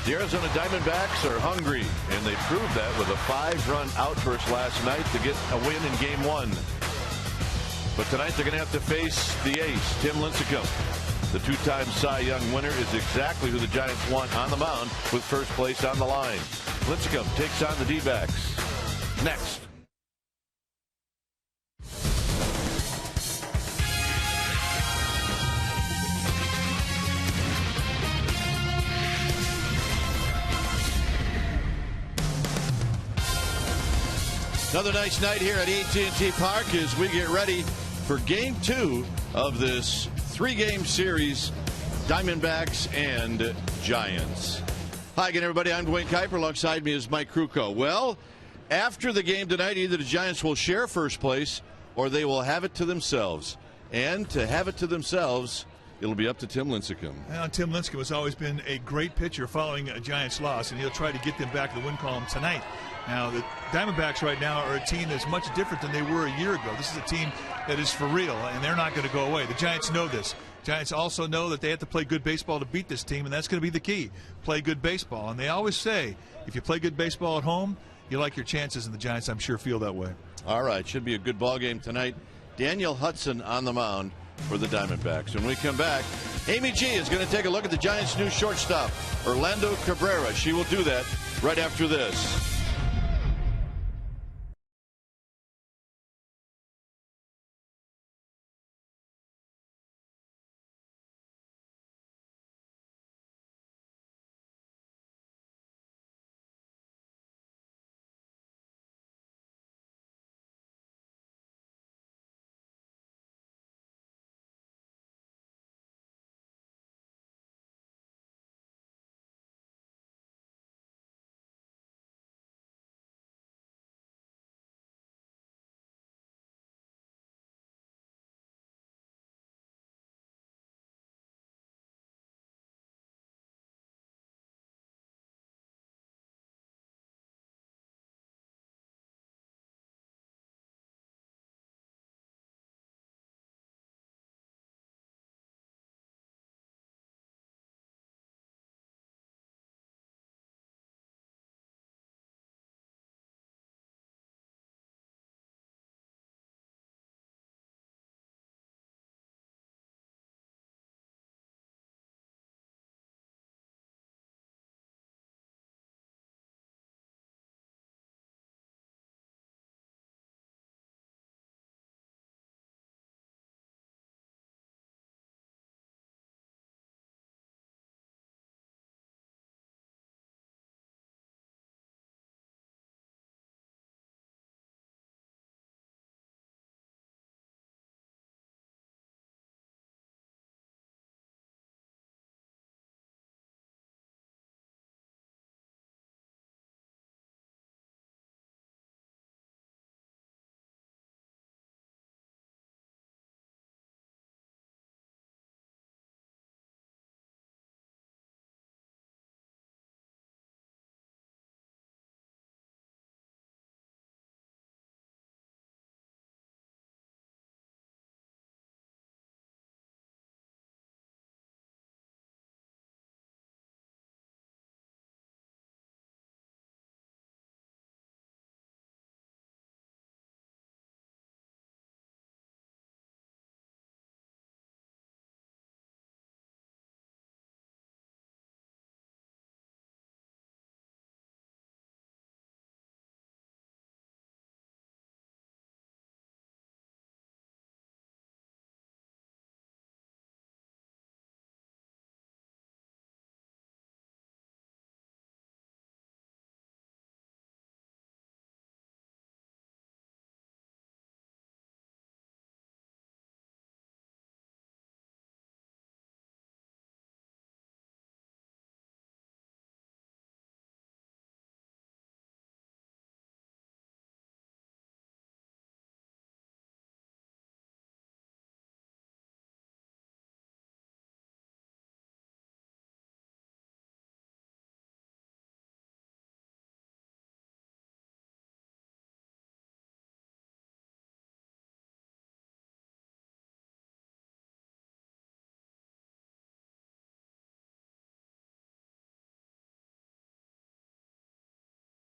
The Arizona Diamondbacks are hungry, and they proved that with a 5-run outburst last night to get a win in Game 1. But tonight they're going to have to face the ace, Tim Lincecum. The 2-time Cy Young winner is exactly who the Giants want on the mound with first place on the line. Lincecum takes on the D-backs. Next. Another nice night here at AT&T Park as we get ready for Game 2 of this 3-game series, Diamondbacks and Giants. Hi again, everybody. I'm Dwayne Kuiper. Alongside me is Mike Krukow. Well, after the game tonight, either the Giants will share first place or they will have it to themselves. And to have it to themselves, it'll be up to Tim Lincecum. Well, Tim Lincecum has always been a great pitcher following a Giants loss, and he'll try to get them back to the win column tonight. Now, the Diamondbacks right now are a team that's much different than they were a year ago. This is a team that is for real, and they're not going to go away. The Giants know this. Giants also know that they have to play good baseball to beat this team, and that's going to be the key. Play good baseball. And they always say, if you play good baseball at home, you like your chances, and the Giants, I'm sure, feel that way. All right, should be a good ball game tonight. Daniel Hudson on the mound for the Diamondbacks. When we come back, Amy G is going to take a look at the Giants' new shortstop, Orlando Cabrera. She will do that right after this.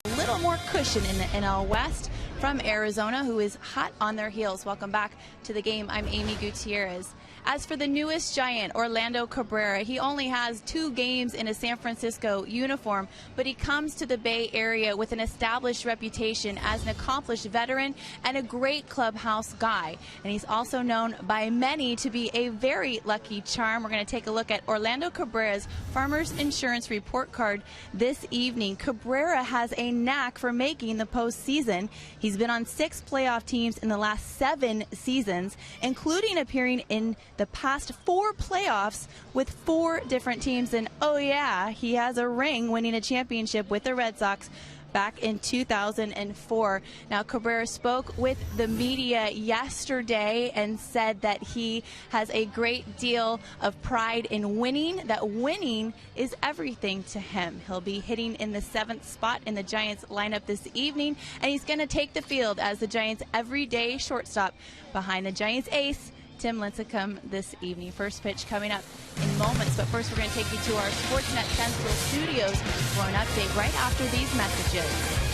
A little more cushion in the NL West from Arizona, who is hot on their heels. Welcome back to the game. I'm Amy Gutierrez. As for the newest Giant, Orlando Cabrera, he only has 2 games in a San Francisco uniform, but he comes to the Bay Area with an established reputation as an accomplished veteran and a great clubhouse guy. And he's also known by many to be a very lucky charm. We're going to take a look at Orlando Cabrera's Farmers Insurance report card this evening. Cabrera has a knack for making the postseason. He's been on 6 playoff teams in the last 7 seasons, including appearing in the past 4 playoffs with 4 different teams. And oh yeah, he has a ring winning a championship with the Red Sox back in 2004. Now, Cabrera spoke with the media yesterday and said that he has a great deal of pride in winning, that winning is everything to him. He'll be hitting in the 7th spot in the Giants lineup this evening, and he's going to take the field as the Giants' everyday shortstop behind the Giants ace, Tim Lincecum, this evening. First pitch coming up in moments, but first we're going to take you to our Sportsnet Central studios for an update right after these messages.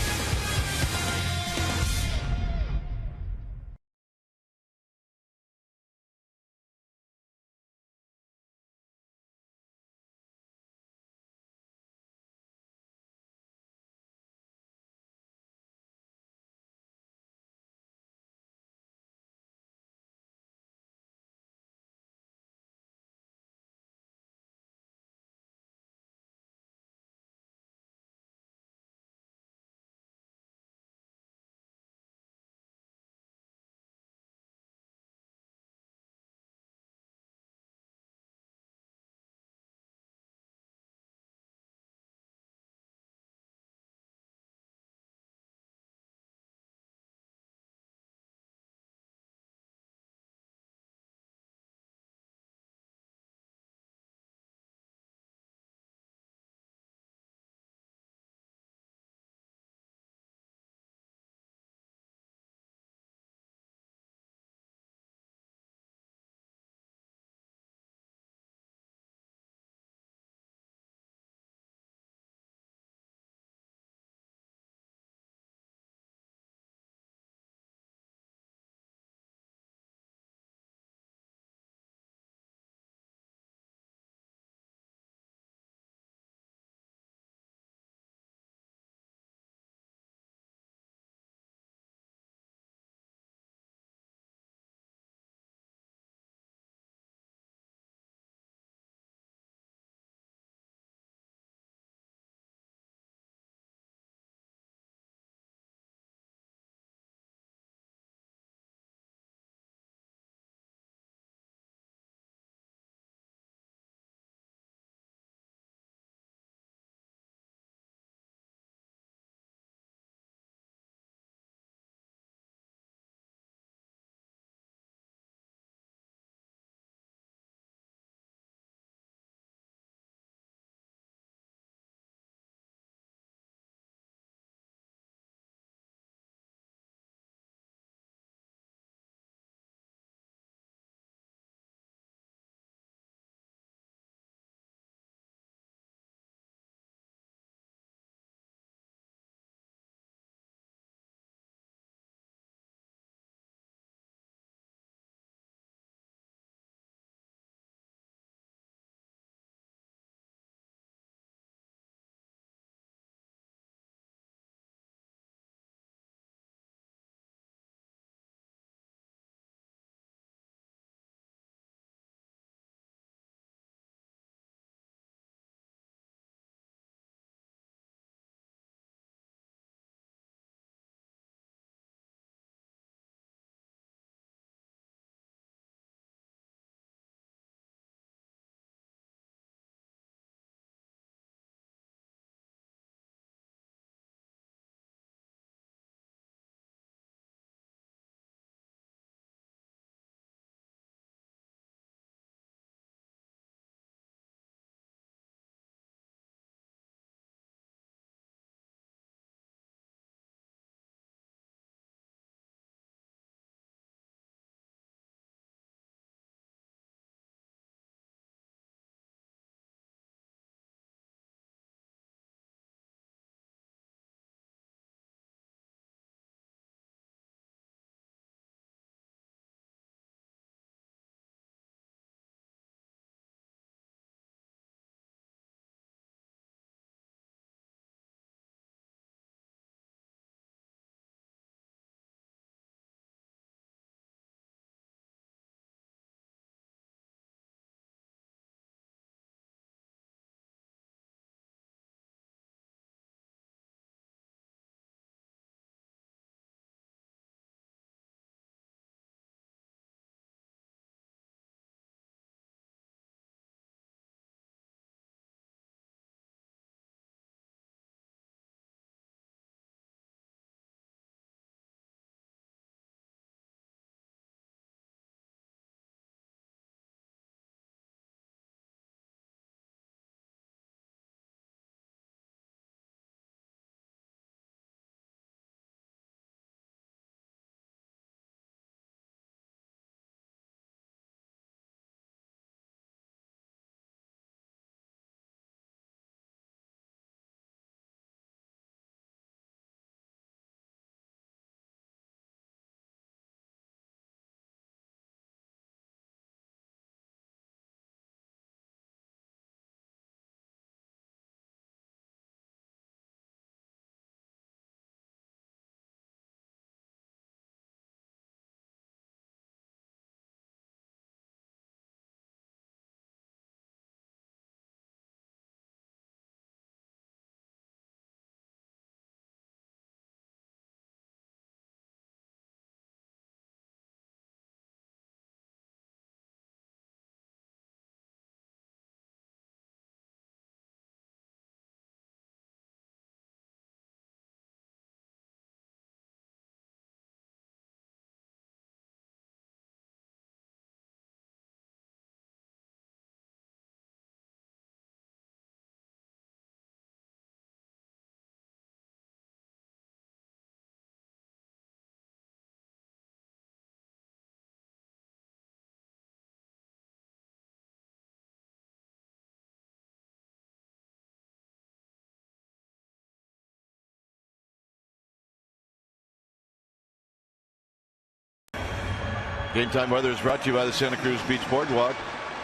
Game time weather is brought to you by the Santa Cruz Beach Boardwalk.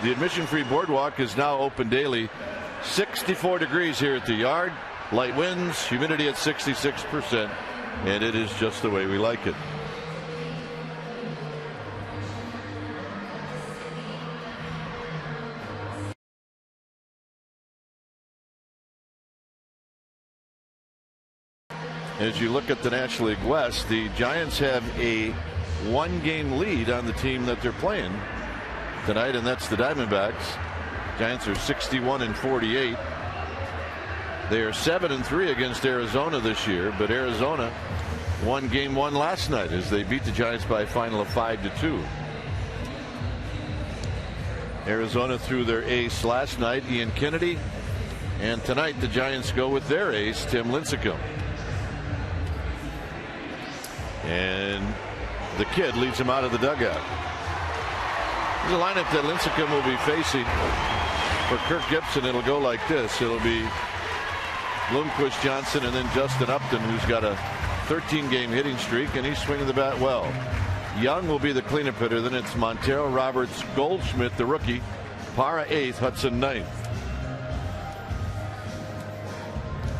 The admission-free boardwalk is now open daily. 64 degrees here at the yard. Light winds, humidity at 66%, and it is just the way we like it. As you look at the National League West, the Giants have a one-game lead on the team that they're playing tonight, and that's the Diamondbacks. Giants are 61-48. They are 7-3 against Arizona this year, but Arizona won game one last night as they beat the Giants by a final of 5-2. Arizona threw their ace last night, Ian Kennedy, and tonight the Giants go with their ace, Tim Lincecum. And the kid leads him out of the dugout. There's a lineup that Lincecum will be facing. For Kirk Gibson, it'll go like this. It'll be Bloomquist, Johnson, and then Justin Upton, who's got a 13-game hitting streak, and he's swinging the bat well. Young will be the cleanup hitter. Then it's Montero, Roberts, Goldschmidt, the rookie, Parra 8th, Hudson 9th.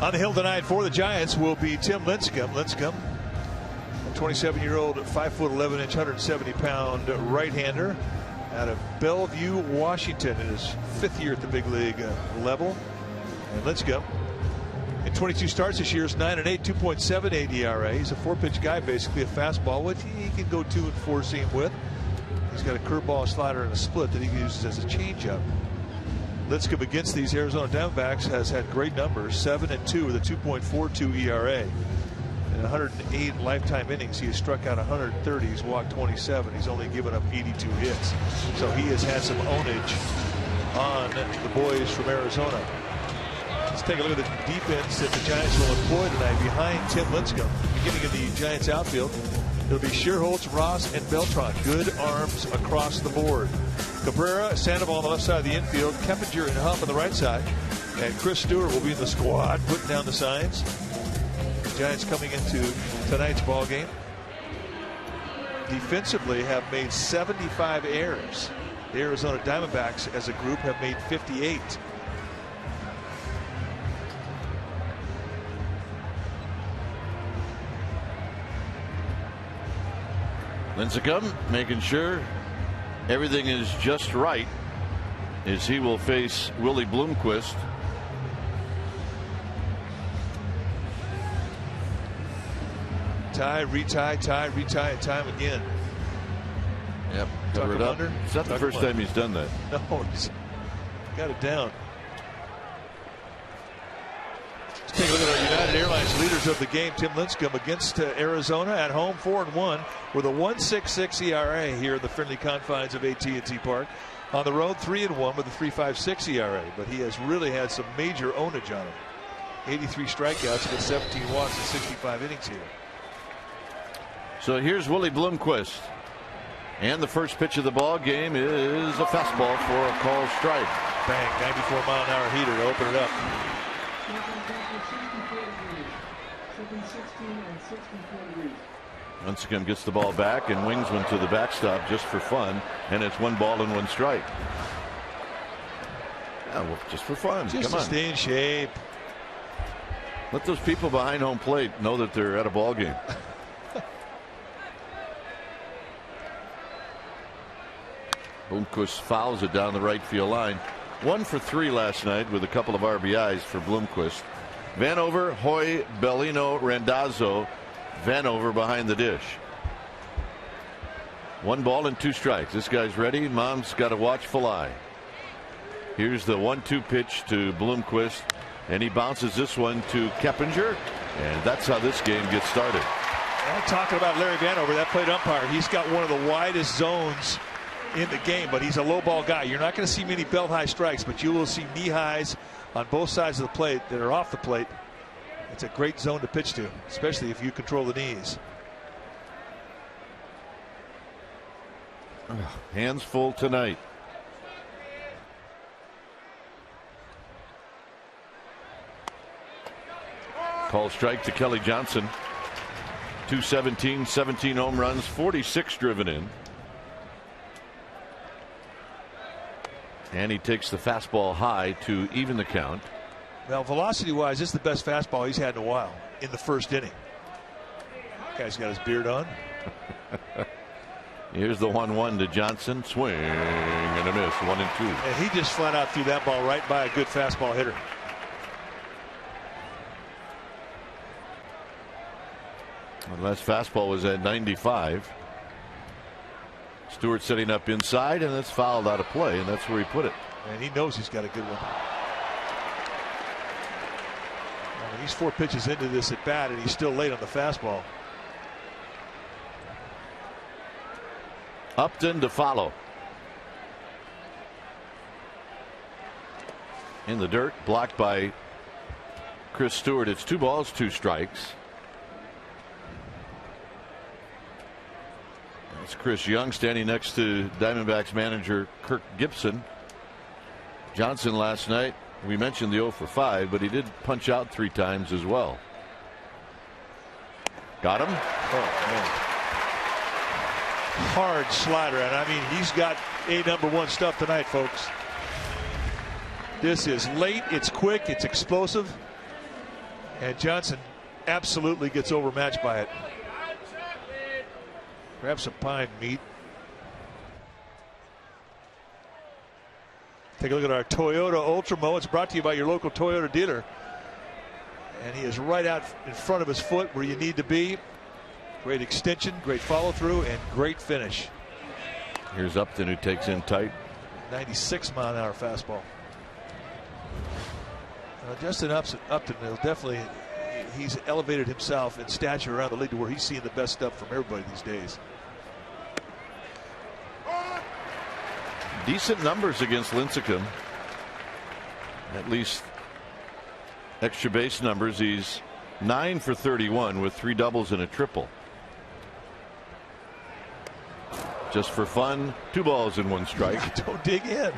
On the hill tonight for the Giants will be Tim Lincecum. Lincecum, a 27-year-old, 5'11", 170-pound right-hander out of Bellevue, Washington, in his 5th year at the big league level. And Lincecum, in 22 starts this year, is 9-8, 2.78 ERA. He's a 4-pitch guy, basically a fastball, which he can go 2 and 4 seam with. He's got a curveball, a slider, and a split that he uses as a changeup. Lincecum against these Arizona Diamondbacks has had great numbers, 7-2 with a 2.42 ERA. In 108 lifetime innings, he has struck out 130. He's walked 27. He's only given up 82 hits. So he has had some ownage on the boys from Arizona. Let's take a look at the defense that the Giants will employ tonight behind Tim Lincecum. Beginning of the Giants outfield, it'll be Scherholtz, Ross, and Beltran. Good arms across the board. Cabrera, Sandoval on the left side of the infield, Keppinger and Huff on the right side, and Chris Stewart will be in the squad, putting down the signs. The Giants coming into tonight's ball game defensively have made 75 errors. The Arizona Diamondbacks as a group have made 58. Lincecum making sure everything is just right as he will face Willie Bloomquist. Tie, retie, tie, retie, and time again. Yep. Cover it up. It's not the first time he's done that. No, he's got it down. Let's take a look at our United Airlines leaders of the game. Tim Lincecum against Arizona at home, 4-1 with a 1.66 ERA here in the friendly confines of AT&T Park. On the road, 3-1 with a 3.56 ERA, but he has really had some major ownage on him. 83 strikeouts against 17 walks in 65 innings here. So here's Willie Bloomquist, and the first pitch of the ball game is a fastball for a called strike. Bang, 94-mile-an-hour heater to open it up. Lincecum gets the ball back and wings one to the backstop just for fun, and it's 1 ball and 1 strike. Yeah, well, just for fun. Just Come to on. stay in shape. Let those people behind home plate know that they're at a ball game. Bloomquist fouls it down the right field line. 1 for 3 last night with a couple of RBIs for Bloomquist. Vanover, Hoy, Bellino, Randazzo. Vanover behind the dish. 1 ball and 2 strikes. This guy's ready. Mom's got a watchful eye. Here's the 1-2 pitch to Bloomquist, and he bounces this one to Keppinger, and that's how this game gets started. Well, talking about Larry Vanover, that plate umpire, he's got one of the widest zones in the game, but he's a low ball guy. You're not going to see many belt high strikes, but you will see knee highs on both sides of the plate that are off the plate. It's a great zone to pitch to, especially if you control the knees. Hands full tonight. Call strike to Kelly Johnson. 217, 17 home runs, 46 driven in. And he takes the fastball high to even the count. Well, velocity-wise, this is the best fastball he's had in a while in the first inning. Guy's got his beard on. Here's the 1-1 to Johnson. Swing and a miss. 1-2. And he just flat out threw that ball right by a good fastball hitter. The last fastball was at 95. Stewart setting up inside, and it's fouled out of play, and that's where he put it. And he knows he's got a good one. I mean, he's 4 pitches into this at bat, and he's still late on the fastball. Upton to follow. In the dirt, blocked by Chris Stewart. It's 2 balls, 2 strikes. It's Chris Young standing next to Diamondbacks manager Kirk Gibson. Johnson last night, we mentioned the 0 for 5, but he did punch out 3 times as well. Got him. Oh, man. Hard slider, and I mean, he's got a #1 stuff tonight, folks. This is late, it's quick, it's explosive, and Johnson absolutely gets overmatched by it. Grab some pine meat. Take a look at our Toyota Ultramo. It's brought to you by your local Toyota dealer. And he is right out in front of his foot where you need to be. Great extension, great follow through, and great finish. Here's Upton, who takes in tight. 96-mile-an-hour fastball. Justin Upton will definitely, he's elevated himself in stature around the league to where he's seeing the best stuff from everybody these days. Decent numbers against Lincecum. At least extra base numbers. He's 9 for 31 with 3 doubles and a triple. Just for fun, 2 balls and 1 strike. Don't dig in.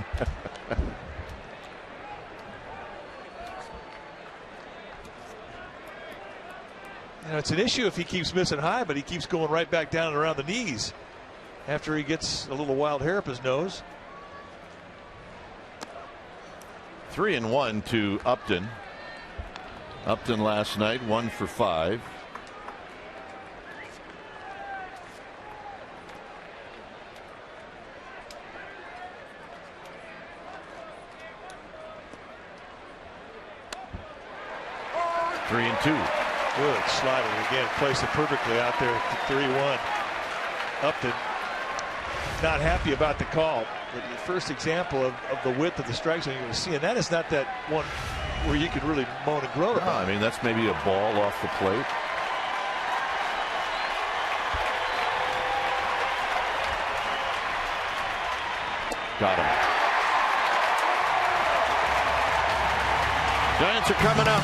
You know, it's an issue if he keeps missing high, but he keeps going right back down and around the knees after he gets a little wild hair up his nose. 3-1 to Upton. Upton last night 1 for 5. Three and 2. Good slider again, placed it perfectly out there to 3-1. Upton not happy about the call, but the first example of the width of the strike zone you're going to see, and that is not that one where you could really moan and groan about. I mean, that's maybe a ball off the plate. Got him. Giants are coming up.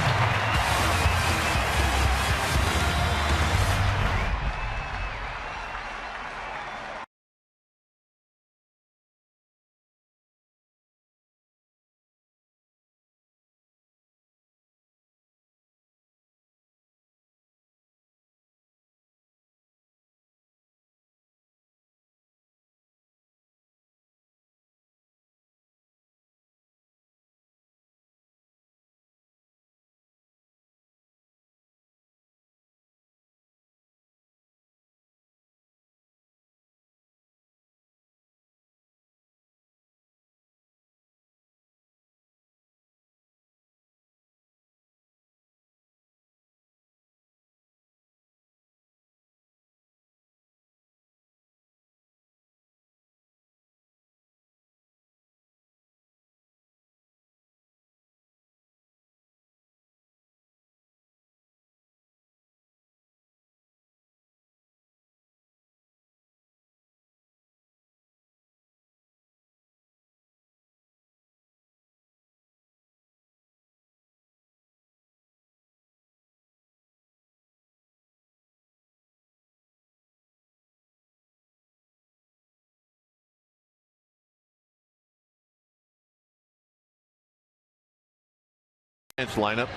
Lineup.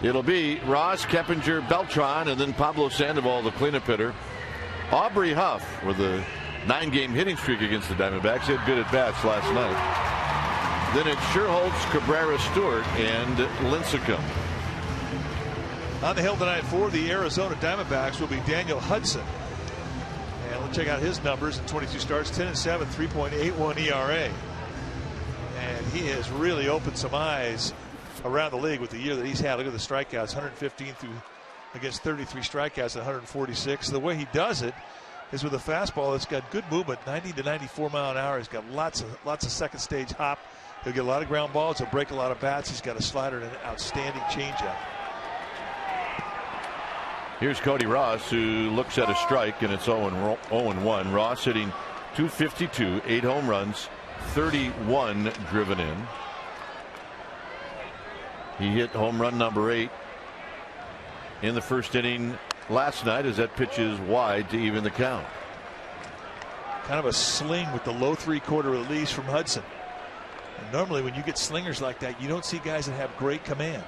It'll be Ross, Keppinger, Beltran, and then Pablo Sandoval, the cleanup hitter. Aubrey Huff, where the 9-game hitting streak against the Diamondbacks. They had good at-bats last night. Then it's Sherholtz, Cabrera, Stewart, and Lincecum. On the hill tonight for the Arizona Diamondbacks will be Daniel Hudson. And let's check out his numbers in 22 starts, 10-7, 3.81 ERA. And he has really opened some eyes around the league with the year that he's had. Look at the strikeouts, 115 against 33 strikeouts and 146. The way he does it is with a fastball that's got good movement, 90 to 94 mile an hour. He's got lots of second stage hop. He'll get a lot of ground balls. He'll break a lot of bats. He's got a slider and an outstanding changeup. Here's Cody Ross, who looks at a strike, and it's 0-1. Ross hitting .252, 8 home runs, 31 driven in. He hit home run number 8 in the first inning last night as that pitch is wide to even the count. Kind of a sling with the low 3/4 release from Hudson. And normally when you get slingers like that, you don't see guys that have great command.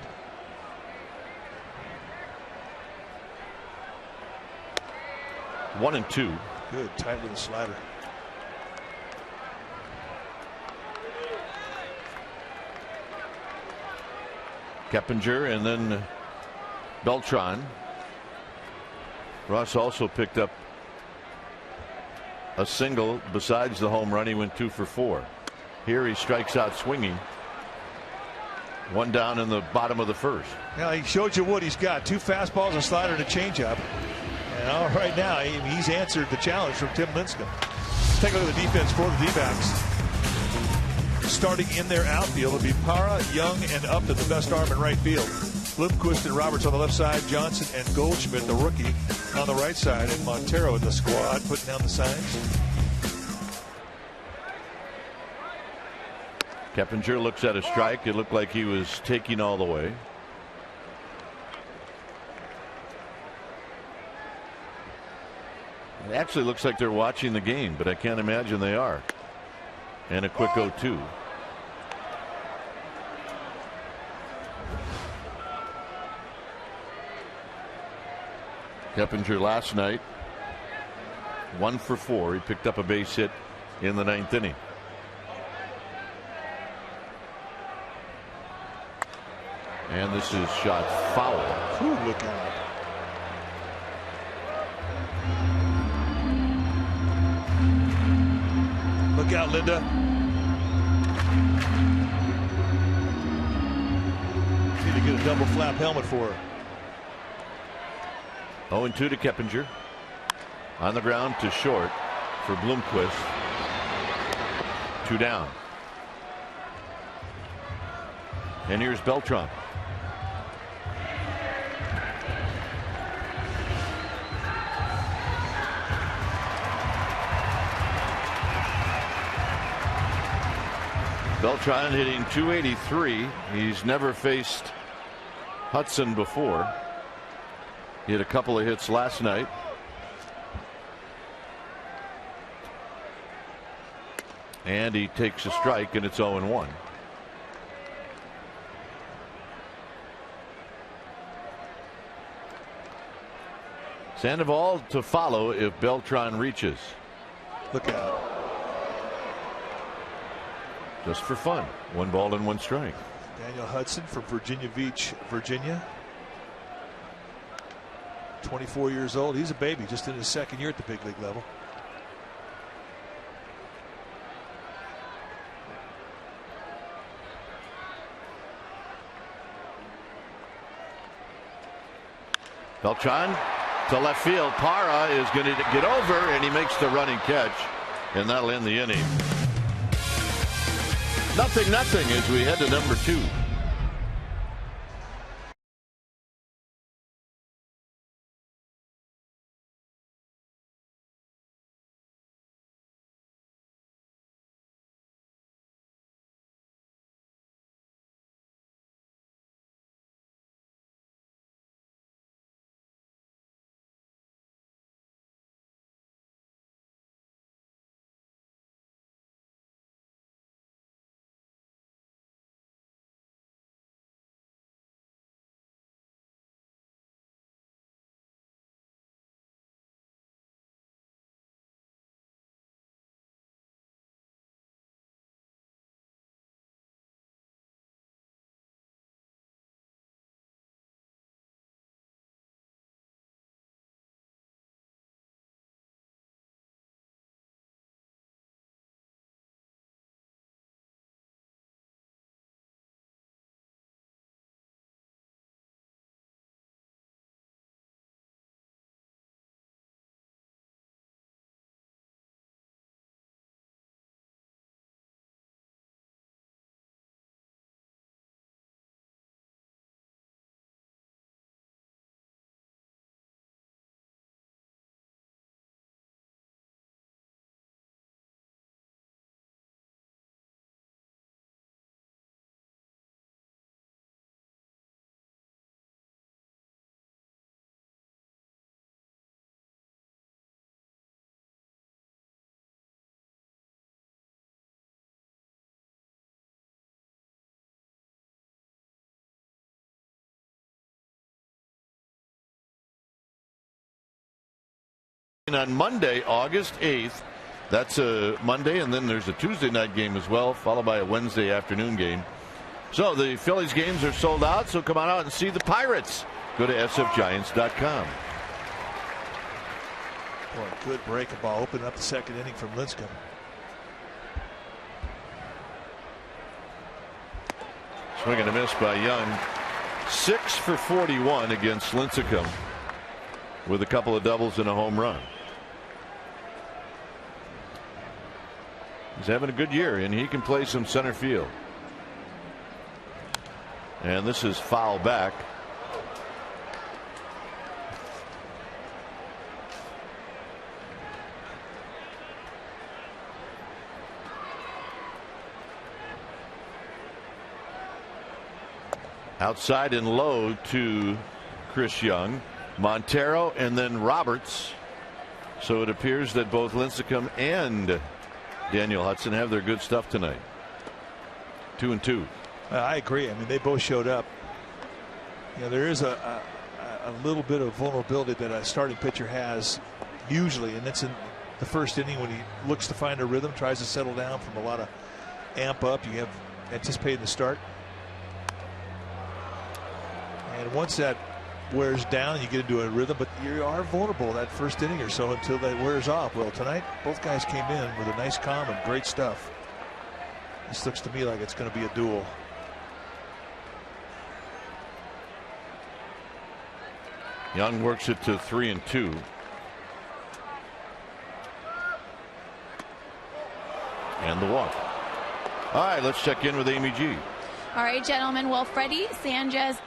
One and two. Good, tight with the slider. Keppinger and then Beltran. Ross also picked up a single besides the home run. He went 2 for 4. Here he strikes out swinging. One down in the bottom of the first. Now he showed you what he's got. 2 fastballs, a slider, and a changeup. And all right now he's answered the challenge from Tim Lincecum. Take a look at the defense for the D-backs. Starting in their outfield will be Parra, Young, and Upton, the best arm in right field. Bloomquist and Roberts on the left side, Johnson and Goldschmidt, the rookie, on the right side, and Montero in the squad putting down the signs. Keppinger looks at a strike. It looked like he was taking all the way. It actually looks like they're watching the game, but I can't imagine they are. And a quick 0-2. Keppinger last night 1 for 4. He picked up a base hit in the 9th inning. And this is shot foul. Ooh, look out. Look out, Linda. Need to get a double flap helmet for her. 0-2 to Keppinger. On the ground to short for Bloomquist. 2 down. And here's Beltran. Beltran hitting .283. He's never faced Hudson before. He had a couple of hits last night. And he takes a strike, and it's 0-1. Sandoval to follow if Beltran reaches. Look out. Just for fun. 1 ball and 1 strike. Daniel Hudson from Virginia Beach, Virginia. 24 years old. He's a baby, just in his 2nd year at the big league level. Beltran to left field. Parra is going to get over, and he makes the running catch, and that'll end the inning. 0-0 as we head to number 2. On Monday, August 8th. That's a Monday, and then there's a Tuesday night game as well, followed by a Wednesday afternoon game. So the Phillies games are sold out, so come on out and see the Pirates. Go to sfgiants.com. Boy, good breaking ball. Opening up the second inning from Lincecum. Swing and a miss by Young. 6 for 41 against Lincecum with a couple of doubles and a home run. He's having a good year, and he can play some center field. And this is foul back. Outside and low to Chris Young, Montero, and then Roberts. So it appears that both Lincecum and Daniel Hudson have their good stuff tonight. 2-2. I agree. I mean, they both showed up. You know, there is a little bit of vulnerability that a starting pitcher has usually, and that's in the first inning when he looks to find a rhythm, tries to settle down from a lot of amp up. You have anticipated the start. And once that wears down, you get into a rhythm, but you are vulnerable that first inning or so until that wears off. Well, tonight, both guys came in with a nice calm and great stuff. This looks to me like it's going to be a duel. Young works it to 3-2. And the walk. All right, let's check in with Amy G. All right, gentlemen. Well, Freddie Sanchez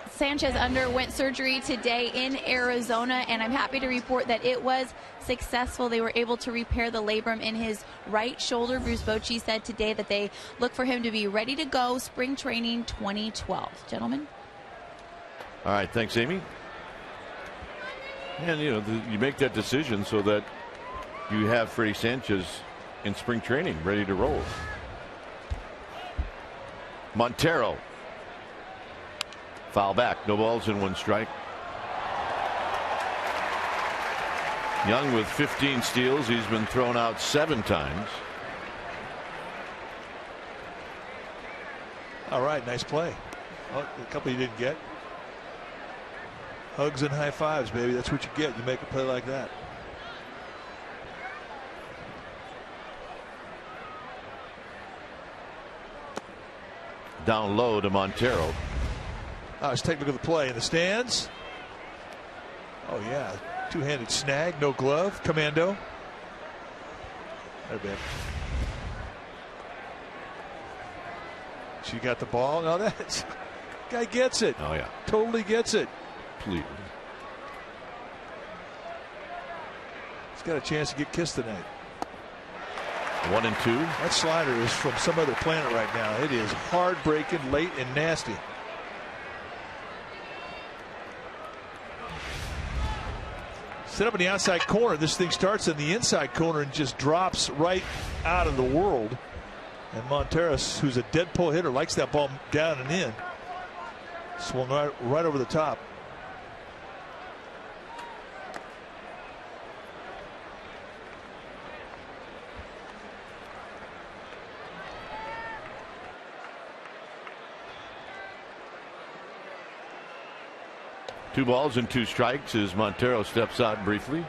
underwent surgery today in Arizona, and I'm happy to report that it was successful. They were able to repair the labrum in his right shoulder. Bruce Bochy said today that they look for him to be ready to go spring training 2012. Gentlemen. All right, thanks, Amy. And you know, you make that decision so that you have Freddie Sanchez in spring training ready to roll. Montero. Foul back. No balls and 1 strike. Young with 15 steals. He's been thrown out 7 times. All right, nice play. Oh, a couple you didn't get. Hugs and high fives, baby. That's what you get. You make a play like that. Down low to Montero. Let's take a look at the play in the stands. Oh, yeah. Two-handed snag, no glove. Commando. There, babe. She got the ball. No, that guy gets it. Oh, yeah. Totally gets it. Please. He's got a chance to get kissed tonight. 1-2. That slider is from some other planet right now. It is hard breaking, late, and nasty. Set up in the outside corner. This thing starts in the inside corner and just drops right out of the world. And Monteros, who's a dead pull hitter, likes that ball down and in. Swung right over the top. Two balls and 2 strikes as Montero steps out briefly.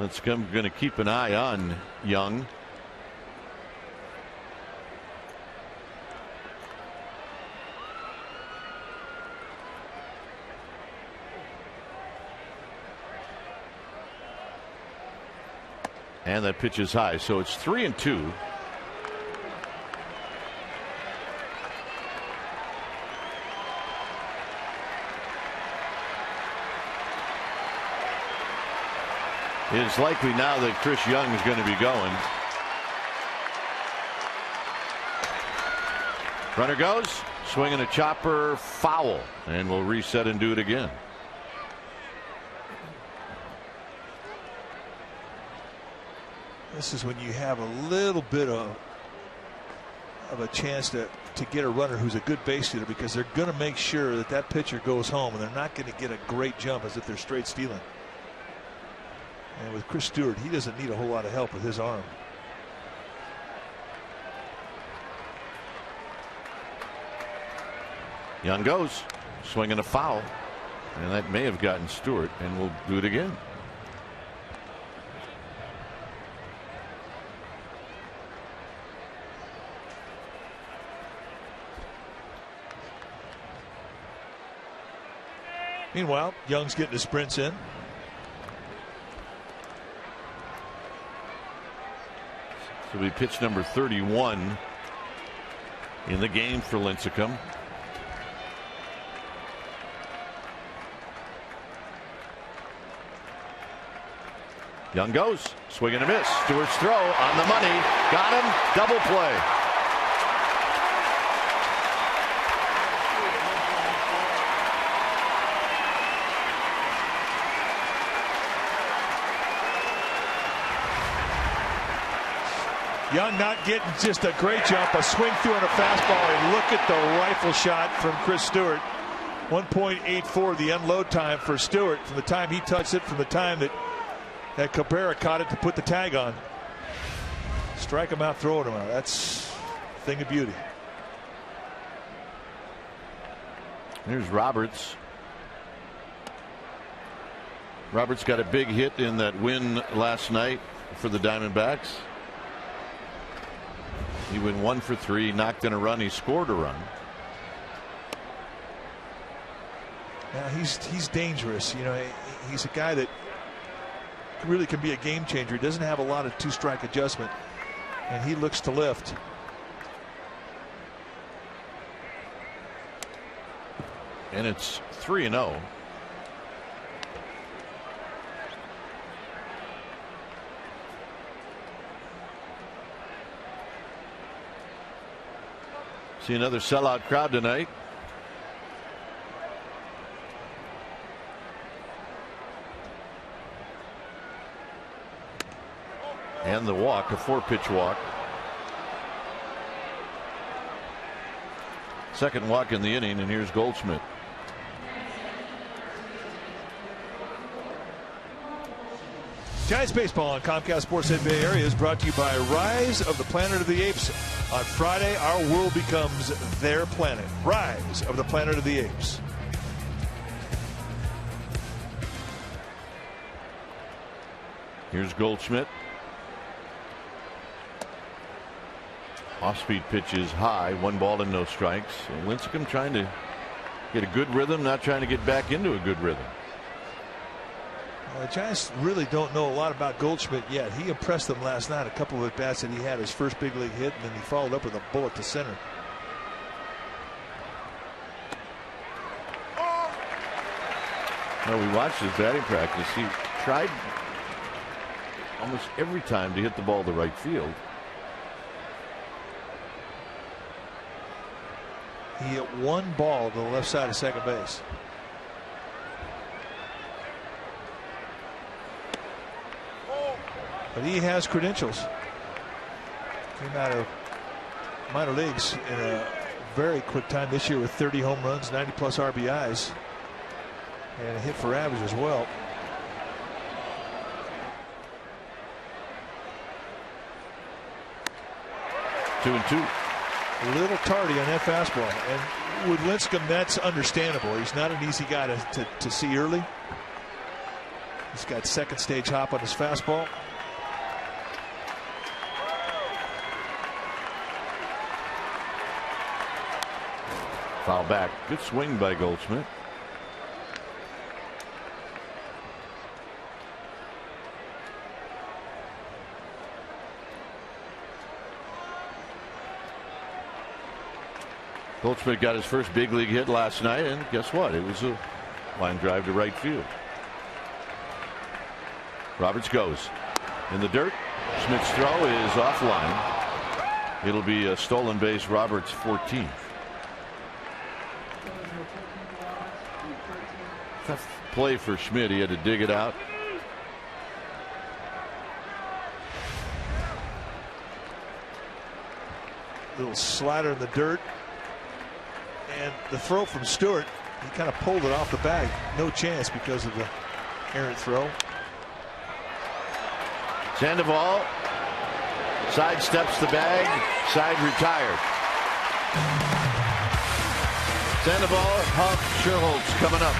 I'm going to keep an eye on Young. And that pitch is high, so it's 3-2. It's likely now that Chris Young is going to be going. Runner goes, swinging a chopper, foul, and we'll reset and do it again. This is when you have a little bit of a chance to to get a runner who's a good base hitter, because they're going to make sure that that pitcher goes home, and they're not going to get a great jump as if they're straight stealing. And with Chris Stewart, he doesn't need a whole lot of help with his arm. Young goes, swinging a foul, and that may have gotten Stewart, and we'll do it again. Meanwhile, Young's getting his sprints in. So we pitch number 31 in the game for Lincecum. Young goes, swing and a miss. Stewart's throw on the money, got him, double play. Young not getting just a great jump, a swing through on a fastball, and look at the rifle shot from Chris Stewart. 1.84 the unload time for Stewart from the time he touched it, from the time that Cabrera caught it to put the tag on. Strike him out, throw him out. That's a thing of beauty. Here's Roberts. Roberts got a big hit in that win last night for the Diamondbacks. He went 1 for 3, knocked in a run, he scored a run. Yeah, he's dangerous. You know, he's a guy that really can be a game changer. He doesn't have a lot of two-strike adjustment, and he looks to lift. And it's 3-0. See another sellout crowd tonight. And the walk, a 4-pitch walk. Second walk in the inning, and here's Goldschmidt. Giants baseball on Comcast Sports Ed Bay Area is brought to you by Rise of the Planet of the Apes. On Friday, our world becomes their planet. Rise of the Planet of the Apes. Here's Goldschmidt. Off-speed pitch is high. 1 ball and no strikes. So Lincecum trying to get a good rhythm, not trying to get back into a good rhythm. The Giants really don't know a lot about Goldschmidt yet. He impressed them last night. A couple of at-bats that he had his first big league hit, and then he followed up with a bullet to center. Well, we watched his batting practice. He tried almost every time to hit the ball to right field. He hit 1 ball to the left side of second base. But he has credentials. Came out of minor leagues in a very quick time this year with 30 home runs, 90+ RBIs, and a hit for average as well. Two and two. A little tardy on that fastball. And with Lincecum, that's understandable. He's not an easy guy to see early. He's got second stage hop on his fastball. Foul back. Good swing by Goldschmidt. Goldschmidt got his first big league hit last night, and guess what? It was a line drive to right field. Roberts goes in the dirt. Schmidt's throw is offline. It'll be a stolen base. Roberts' 14th. Tough play for Schmidt. He had to dig it out. Little slider in the dirt. And the throw from Stewart, he kind of pulled it off the bag. No chance because of the errant throw. Sandoval sidesteps the bag, side retired. Sandoval, Huff, Sherholtz coming up.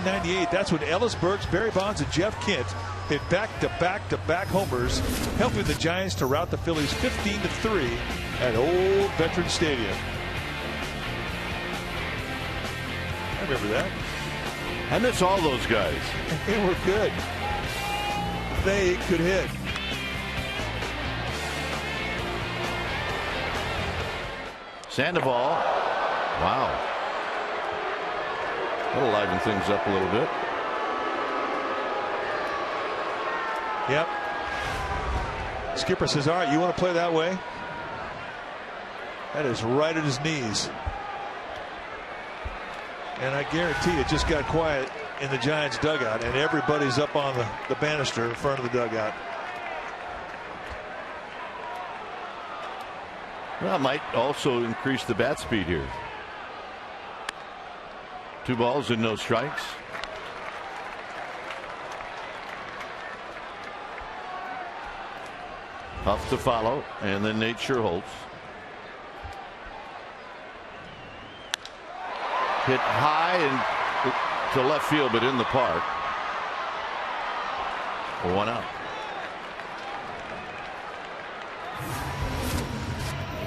'98. That's when Ellis Burks, Barry Bonds, and Jeff Kent hit back-to-back homers, helping the Giants to rout the Phillies 15-3 at Old Veterans Stadium. I remember that. I miss all those guys. They were good. They could hit. Sandoval. Wow. That'll liven things up a little bit. Yep. Skipper says, all right, you want to play that way? That is right at his knees. And I guarantee it just got quiet in the Giants dugout, and everybody's up on the banister in front of the dugout. Well, it might also increase the bat speed here. 2 balls and no strikes. Huff to follow, and then Nate Sherholtz. Hit high and to left field, but in the park. For 1 out.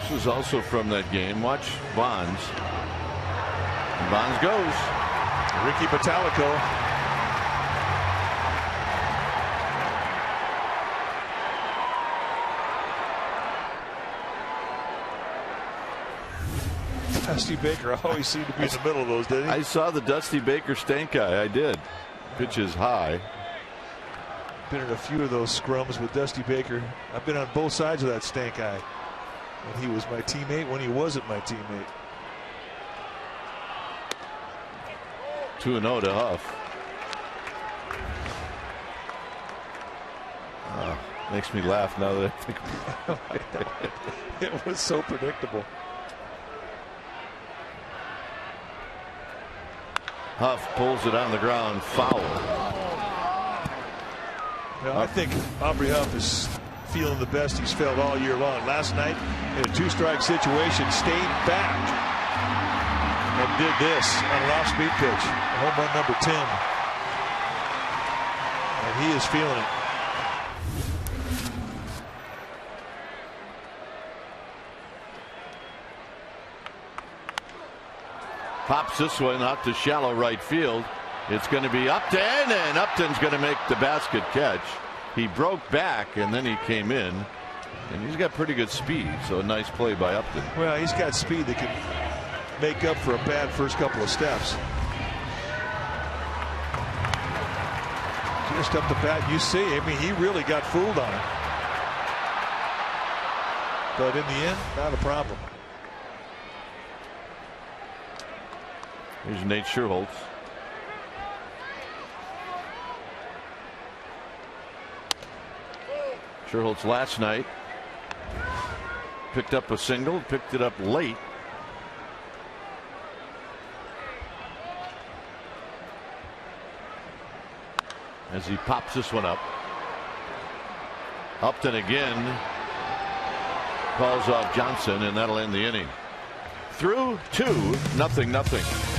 This is also from that game. Watch Bonds. And Bonds goes. Ricky Patalico. Dusty Baker always seemed to be in the middle of those, didn't he? I saw the Dusty Baker stank eye. I did. Pitch is high. Been in a few of those scrums with Dusty Baker. I've been on both sides of that stank eye. When he was my teammate, when he wasn't my teammate. 2-0 to Huff. Makes me laugh now that I think about it. It was so predictable. Huff pulls it on the ground, foul. Now, I think Aubrey Huff is feeling the best he's felt all year long. Last night, in a 2-strike situation, stayed back and did this on an off-speed pitch. Home run number 10. And he is feeling it. Pops this one out to shallow right field. It's going to be Upton, and Upton's going to make the basket catch. He broke back and then he came in, and he's got pretty good speed. So a nice play by Upton. Well, he's got speed that can make up for a bad first couple of steps. Just up the bat, you see. I mean, he really got fooled on it. But in the end, not a problem. Here's Nate Scherholtz. Scherholtz last night picked up a single, picked it up late. As he pops this one up. Upton again calls off Johnson, and that'll end the inning. Through 2-0.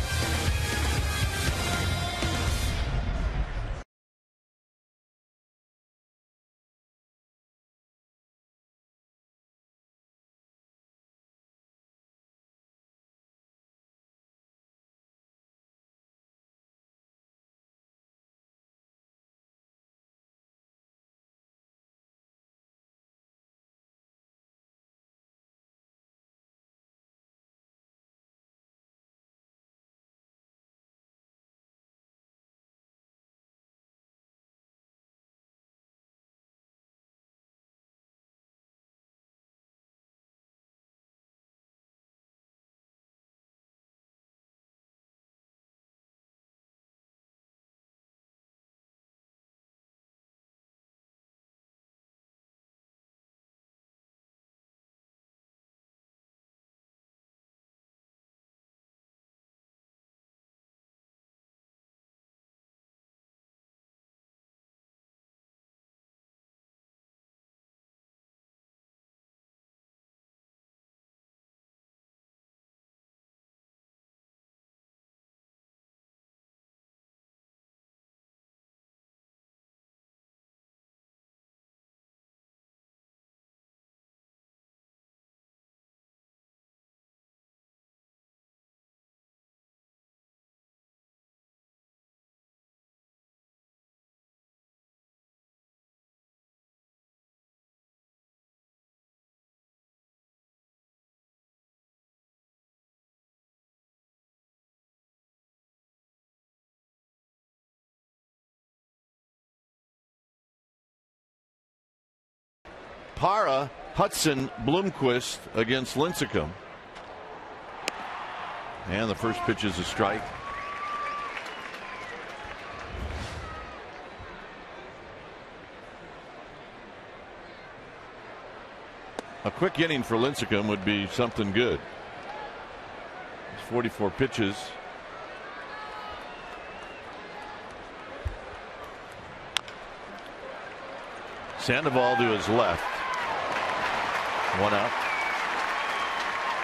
Parra, Hudson, Bloomquist against Lincecum. And the first pitch is a strike. A quick inning for Lincecum would be something good. It's 44 pitches. Sandoval to his left. One out.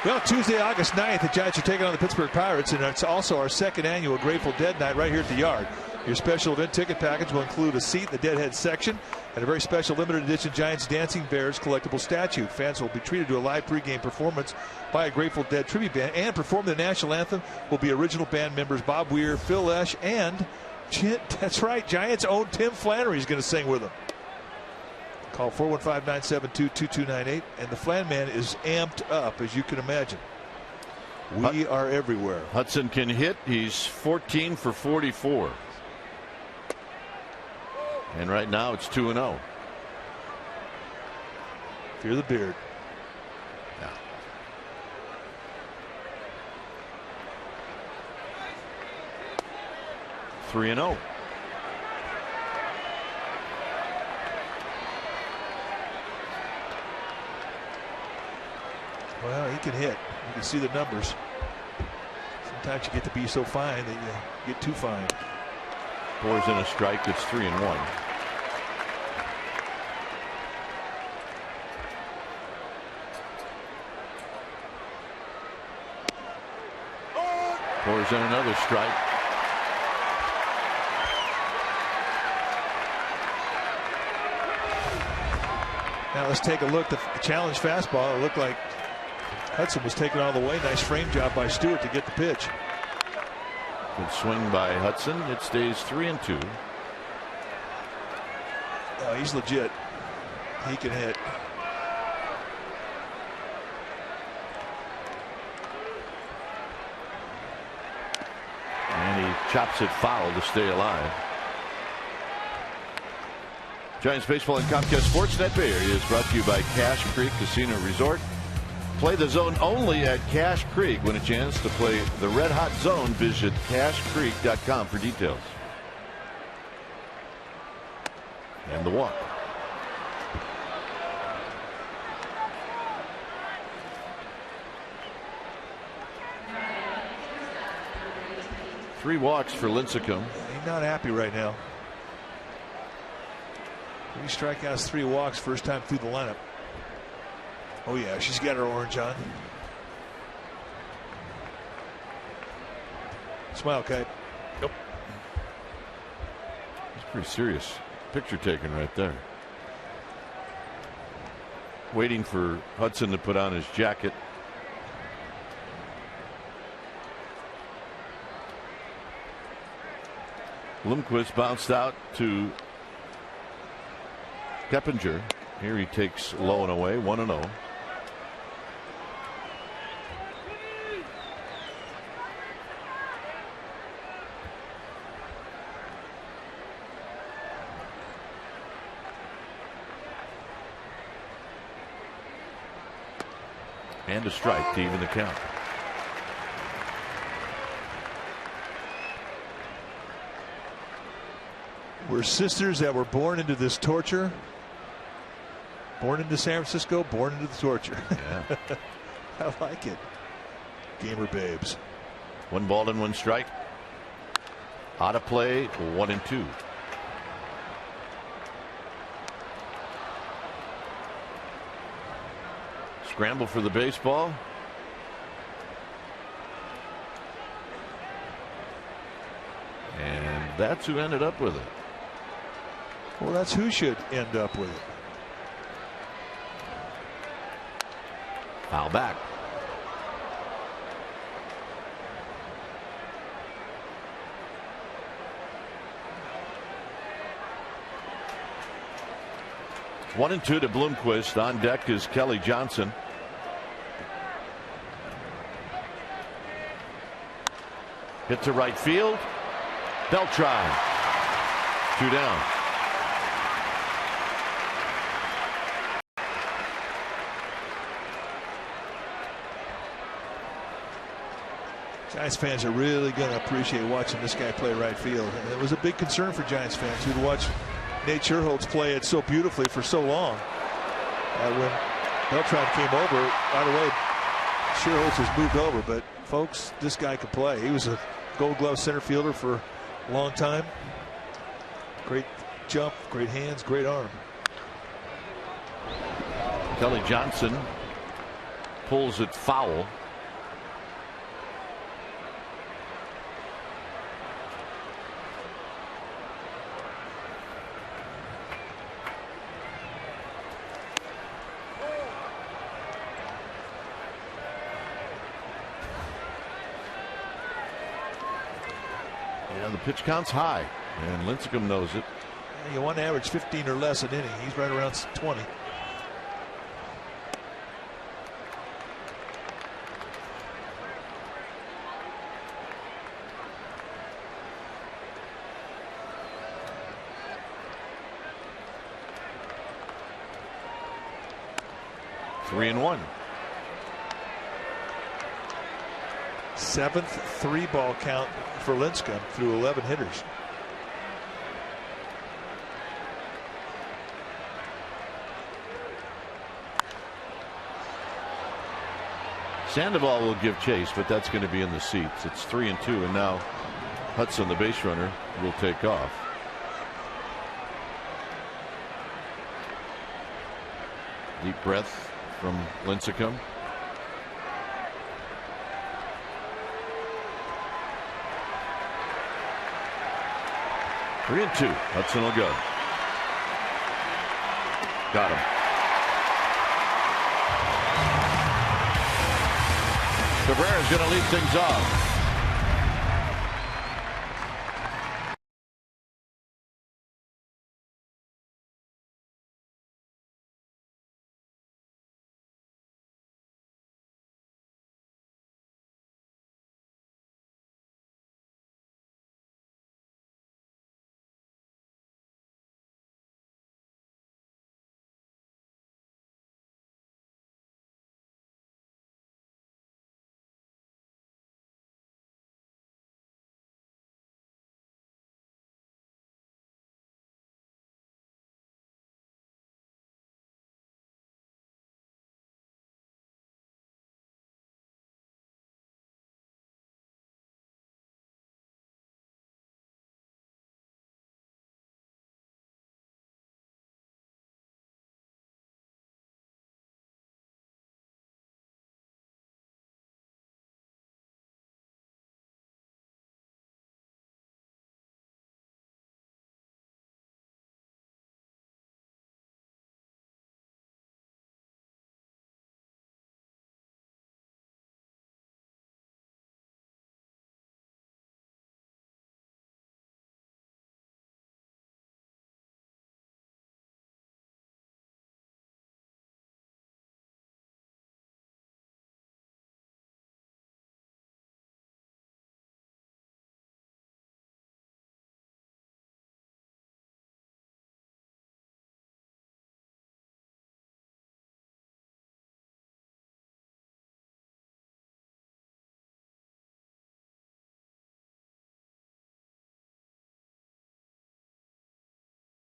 Well, Tuesday, August 9th, the Giants are taking on the Pittsburgh Pirates, and it's also our second annual Grateful Dead night right here at the Yard. Your special event ticket package will include a seat in the Deadhead section and a very special limited edition Giants Dancing Bears collectible statue. Fans will be treated to a live pregame performance by a Grateful Dead tribute band, and performing the national anthem will be original band members Bob Weir, Phil Lesh, and that's right, Giants' own Tim Flannery is going to sing with them. Call 415-972-2298, and the Flan Man is amped up, as you can imagine. We are everywhere. Hudson can hit. He's 14 for 44. And right now it's 2-0. Fear the beard. Yeah. Three and 0. Well, he can hit. You can see the numbers. Sometimes you get to be so fine that you get too fine. Pours in a strike. It's 3-1. Pours in another strike. Now let's take a look. The challenge fastball. It looked like Hudson was taken all the way. Nice frame job by Stewart to get the pitch. Good swing by Hudson. It stays 3-2. Oh, he's legit. He can hit. And he chops it foul to stay alive. Giants Baseball and Comcast Sportsnet Bay Area is brought to you by Cache Creek Casino Resort. Play the zone only at Cache Creek. Win a chance to play the Red Hot Zone. Visit cachecreek.com for details. And the walk. Three walks for Lincecum. He's not happy right now. 3 strikeouts, 3 walks, first time through the lineup. Oh yeah, she's got her orange on. Smile, Kite. Yep. It's pretty serious picture taken right there. Waiting for Hudson to put on his jacket. Bloomquist bounced out to Keppinger. Here he takes low and away, 1-0. And a strike to even the count. We're sisters that were born into this torture. Born into San Francisco, born into the torture. Yeah. I like it. Gamer babes. 1 ball and 1 strike. Out of play, 1-2. Scramble for the baseball. And that's who ended up with it. Well, that's who should end up with it. Foul back. One and 2 to Bloomquist. On deck is Kelly Johnson. Hit to right field. Beltran. 2 down. Giants fans are really going to appreciate watching this guy play right field. And it was a big concern for Giants fans who'd watched Nate Sherholtz play it so beautifully for so long. When Beltran came over, right away, Sherholtz was moved over. But folks, this guy could play. He was a Gold Glove center fielder for a long time. Great jump, great hands, great arm. Kelly Johnson pulls it foul. And the pitch count's high, and Lincecum knows it. You want to average 15 or less an inning. He's right around 20. Three and 1. 7th 3-ball count for Lincecum through 11 hitters. Sandoval will give chase, but that's going to be in the seats. It's 3 and 2, and now Hudson, the base runner, will take off. Deep breath from Lincecum. Three and 2. Hudson will go. Got him. Cabrera is going to lead things off.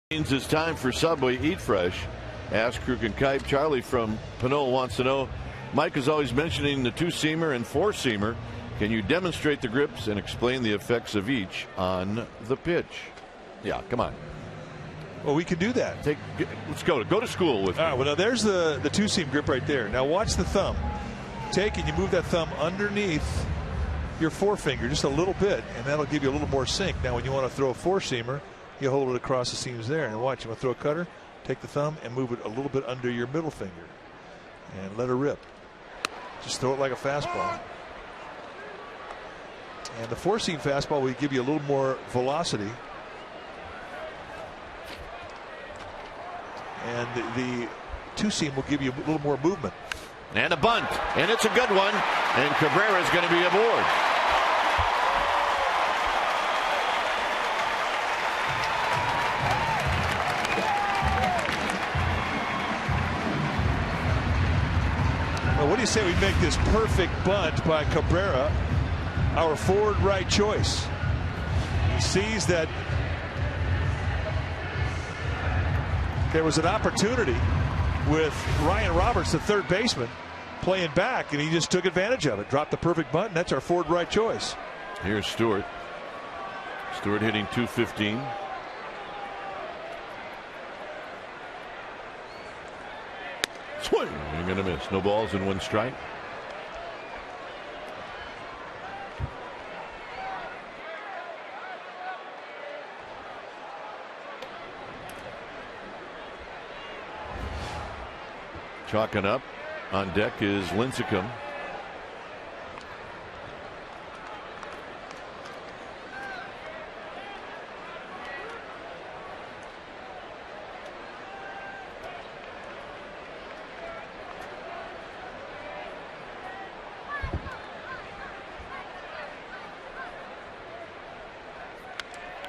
It's time for Subway Eat Fresh. Ask Krug and Kipe. Charlie from Pinole wants to know, Mike is always mentioning the two-seamer and four-seamer. Can you demonstrate the grips and explain the effects of each on the pitch? Yeah, come on. Well, we can do that. Let's go to school with. All right. Well, now there's the two-seam grip right there. Now watch the thumb. Take and you move that thumb underneath your forefinger just a little bit, and that'll give you a little more sink. Now, when you want to throw a four-seamer, you hold it across the seams there, and watch. You want to throw a cutter? Take the thumb and move it a little bit under your middle finger, and let her rip. Just throw it like a fastball. And the four-seam fastball will give you a little more velocity. And the two-seam will give you a little more movement. And a bunt, and it's a good one, and Cabrera is going to be aboard. Well, what do you say we make this perfect bunt by Cabrera our forward right choice? He sees that there was an opportunity with Ryan Roberts, the third baseman, playing back, and he just took advantage of it. Dropped the perfect bunt, and that's our forward right choice. Here's Stewart. Stewart hitting .215. Swing. You're going to miss. No balls and one strike. Chalking up on deck is Lincecum.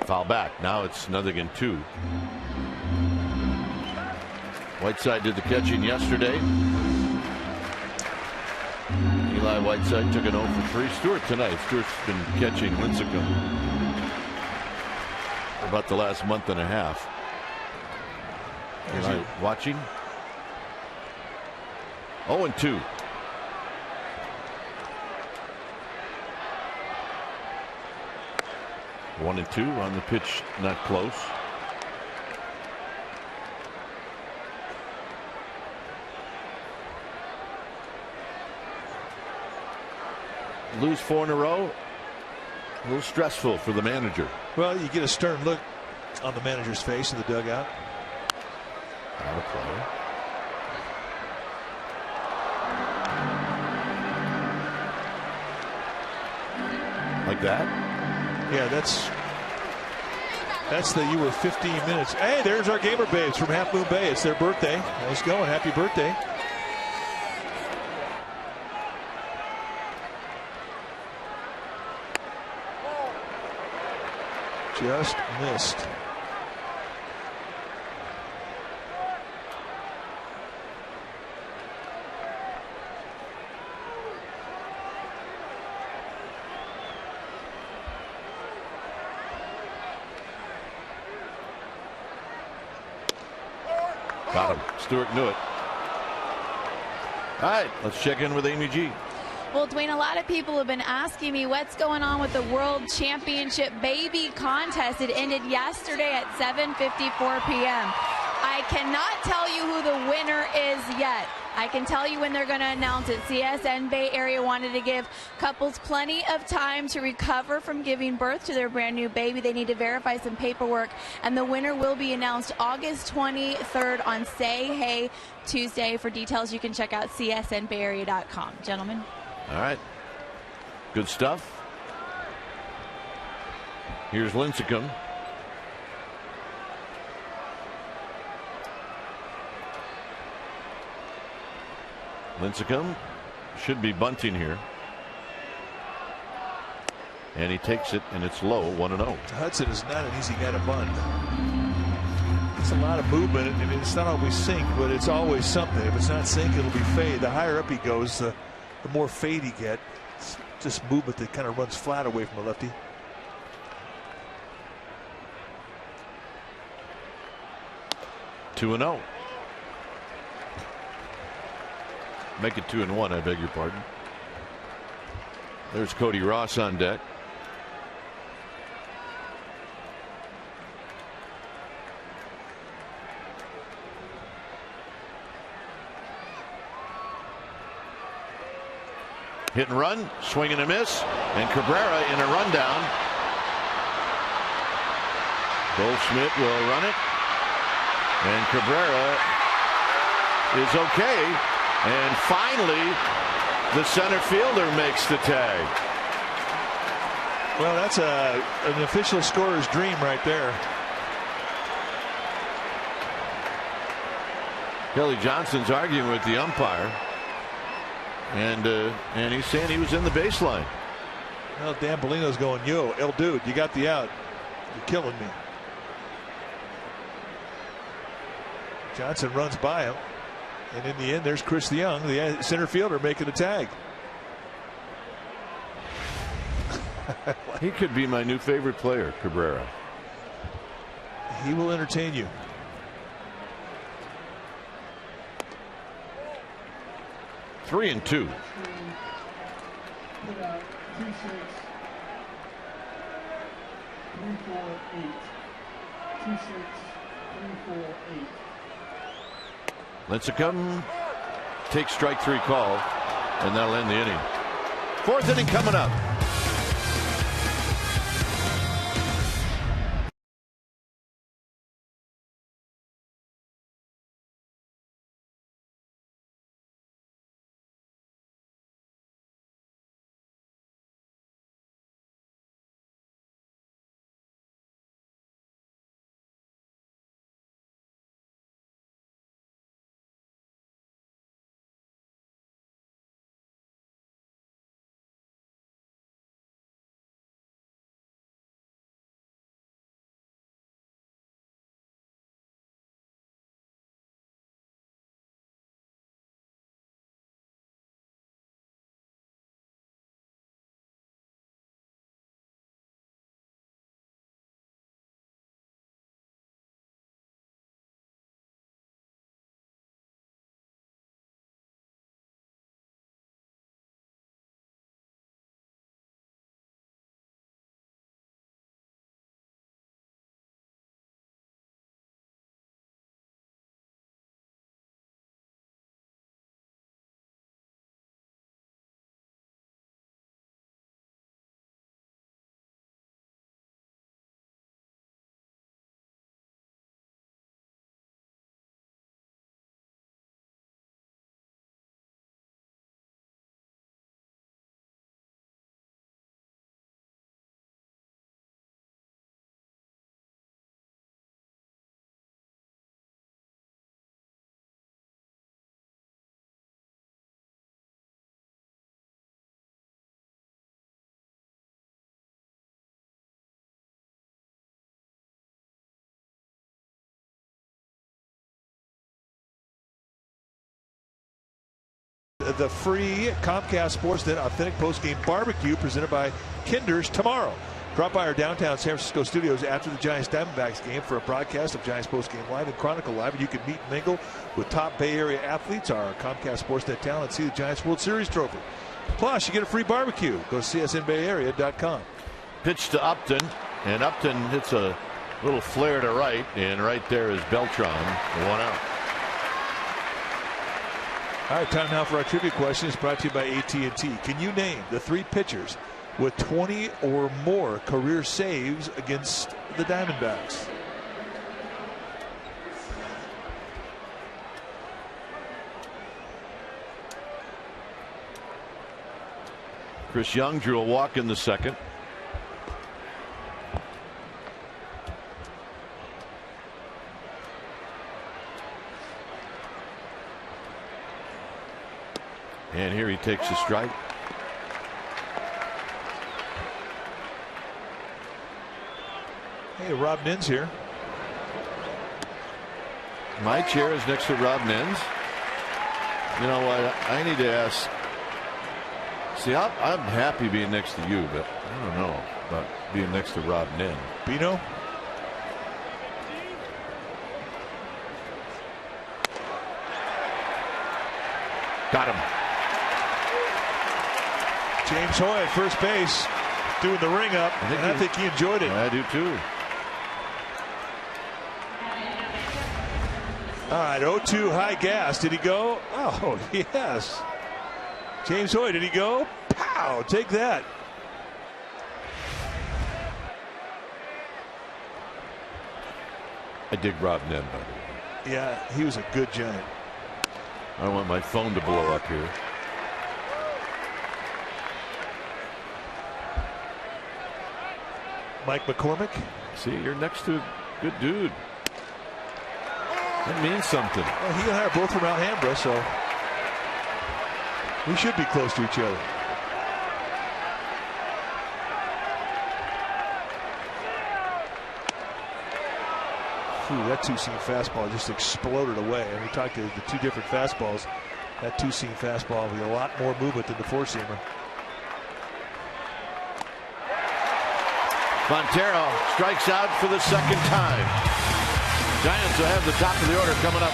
Foul back. Now it's 0-2. Whiteside did the catching yesterday. Eli Whiteside took an 0 for 3. Stewart tonight. Stewart's been catching Lincecum for about the last month and a half. Eli watching. 0-2. One and 2 on the pitch, not close. Lose 4 in a row. A little stressful for the manager. Well, you get a stern look on the manager's face in the dugout. Not a play. Like that? Yeah, that's the you were 15 minutes. Hey, there's our gamer babes from Half Moon Bay. It's their birthday. Nice going. Happy birthday. Just missed. Got him. Stewart knew it. All right, let's check in with Amy G. Well, Dwayne, a lot of people have been asking me what's going on with the World Championship Baby Contest. It ended yesterday at 7:54 p.m. I cannot tell you who the winner is yet. I can tell you when they're going to announce it. CSN Bay Area wanted to give couples plenty of time to recover from giving birth to their brand new baby. They need to verify some paperwork, and the winner will be announced August 23rd on Say Hey Tuesday. For details, you can check out csnbayarea.com. Gentlemen. All right. Good stuff. Here's Lincecum. Lincecum should be bunting here. And he takes it, and it's low, 1-0. Hudson is not an easy guy to bunt. It's a lot of movement. I mean, it's not always sink, but it's always something. If it's not sink, it'll be fade. The higher up he goes, the more fade he gets. It's just movement that kind of runs flat away from a lefty. 2-0. Make it 2-1. I beg your pardon. There's Cody Ross on deck. Hit and run, swing and a miss, and Cabrera in a rundown. Goldschmidt will run it, and Cabrera is okay. And finally, the center fielder makes the tag. Well, that's an official scorer's dream right there. Kelly Johnson's arguing with the umpire. And he's saying he was in the baseline. Well, Dan Bellino's going, yo, El Dude, you got the out. You're killing me. Johnson runs by him. And in the end, there's Chris Young, the center fielder, making the tag. He could be my new favorite player, Cabrera. He will entertain you. Three and two. Lincecum takes strike three call, and that'll end the inning. Fourth inning coming up. The free Comcast Sportsnet Authentic Postgame Barbecue presented by Kinder's tomorrow. Drop by our downtown San Francisco studios after the Giants Diamondbacks game for a broadcast of Giants Postgame Live and Chronicle Live, and you can meet and mingle with top Bay Area athletes, our Comcast Sportsnet talent, see the Giants World Series trophy. Plus, you get a free barbecue. Go csnbayarea.com. Pitch to Upton, and Upton hits a little flare to right, and right there is Beltran, 1 out. All right, time now for our trivia question. It's brought to you by AT&T. Can you name the 3 pitchers with 20 or more career saves against the Diamondbacks? Chris Young drew a walk in the second. And here he takes a strike. Hey, Rob Nins here. My chair is next to Rob Nins. You know what? I need to ask. See, I'm happy being next to you, but I don't know about being next to Rob Nin. Bino? Got him. James Hoy at first base doing the ring up, and I think he enjoyed it. I do too. All right, 0-2 high gas. Did he go? Oh, yes. James Hoy, did he go? Pow! Take that. I dig Rob Nen, by the way. Yeah, he was a good Giant. I don't want my phone to blow up here. Mike McCormick. See, you're next to a good dude. That means something. Well, he and I are both from Alhambra, so we should be close to each other. Ooh, that two-seam fastball just exploded away. And we talked to the two different fastballs. That two-seam fastball with a lot more movement than the four-seamer. Montero strikes out for the second time. Giants will have the top of the order coming up.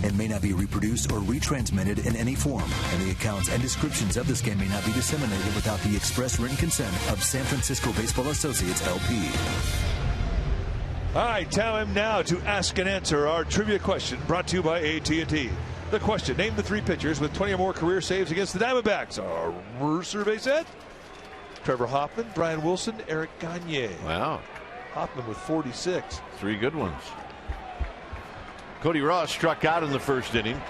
and may not be reproduced or retransmitted in any form, and the accounts and descriptions of this game may not be disseminated without the express written consent of San Francisco Baseball Associates, LP. All right, time now to ask and answer our trivia question brought to you by AT&T. The question: name the three pitchers with 20 or more career saves against the Diamondbacks. Our survey said Trevor Hoffman, Brian Wilson, Eric Gagne. Wow. Hoffman with 46. Three good ones. Cody Ross struck out in the first inning.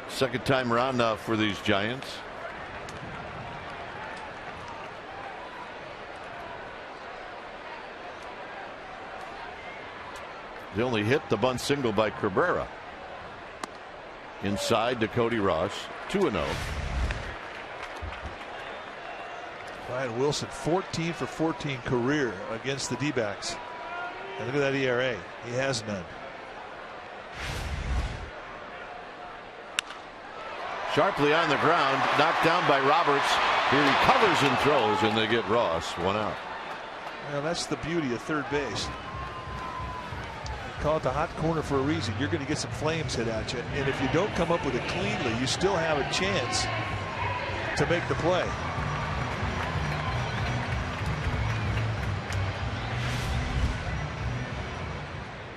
Second time around now for these Giants. They only hit the bunt single by Cabrera. Inside to Cody Ross, 2-0. Brian Wilson, 14 for 14 career against the D-backs. And look at that ERA. He has none. Sharply on the ground, knocked down by Roberts. He recovers and throws, and they get Ross one out. Well, that's the beauty of third base. Call it the hot corner for a reason. You're going to get some flames hit at you, and if you don't come up with it cleanly, you still have a chance to make the play.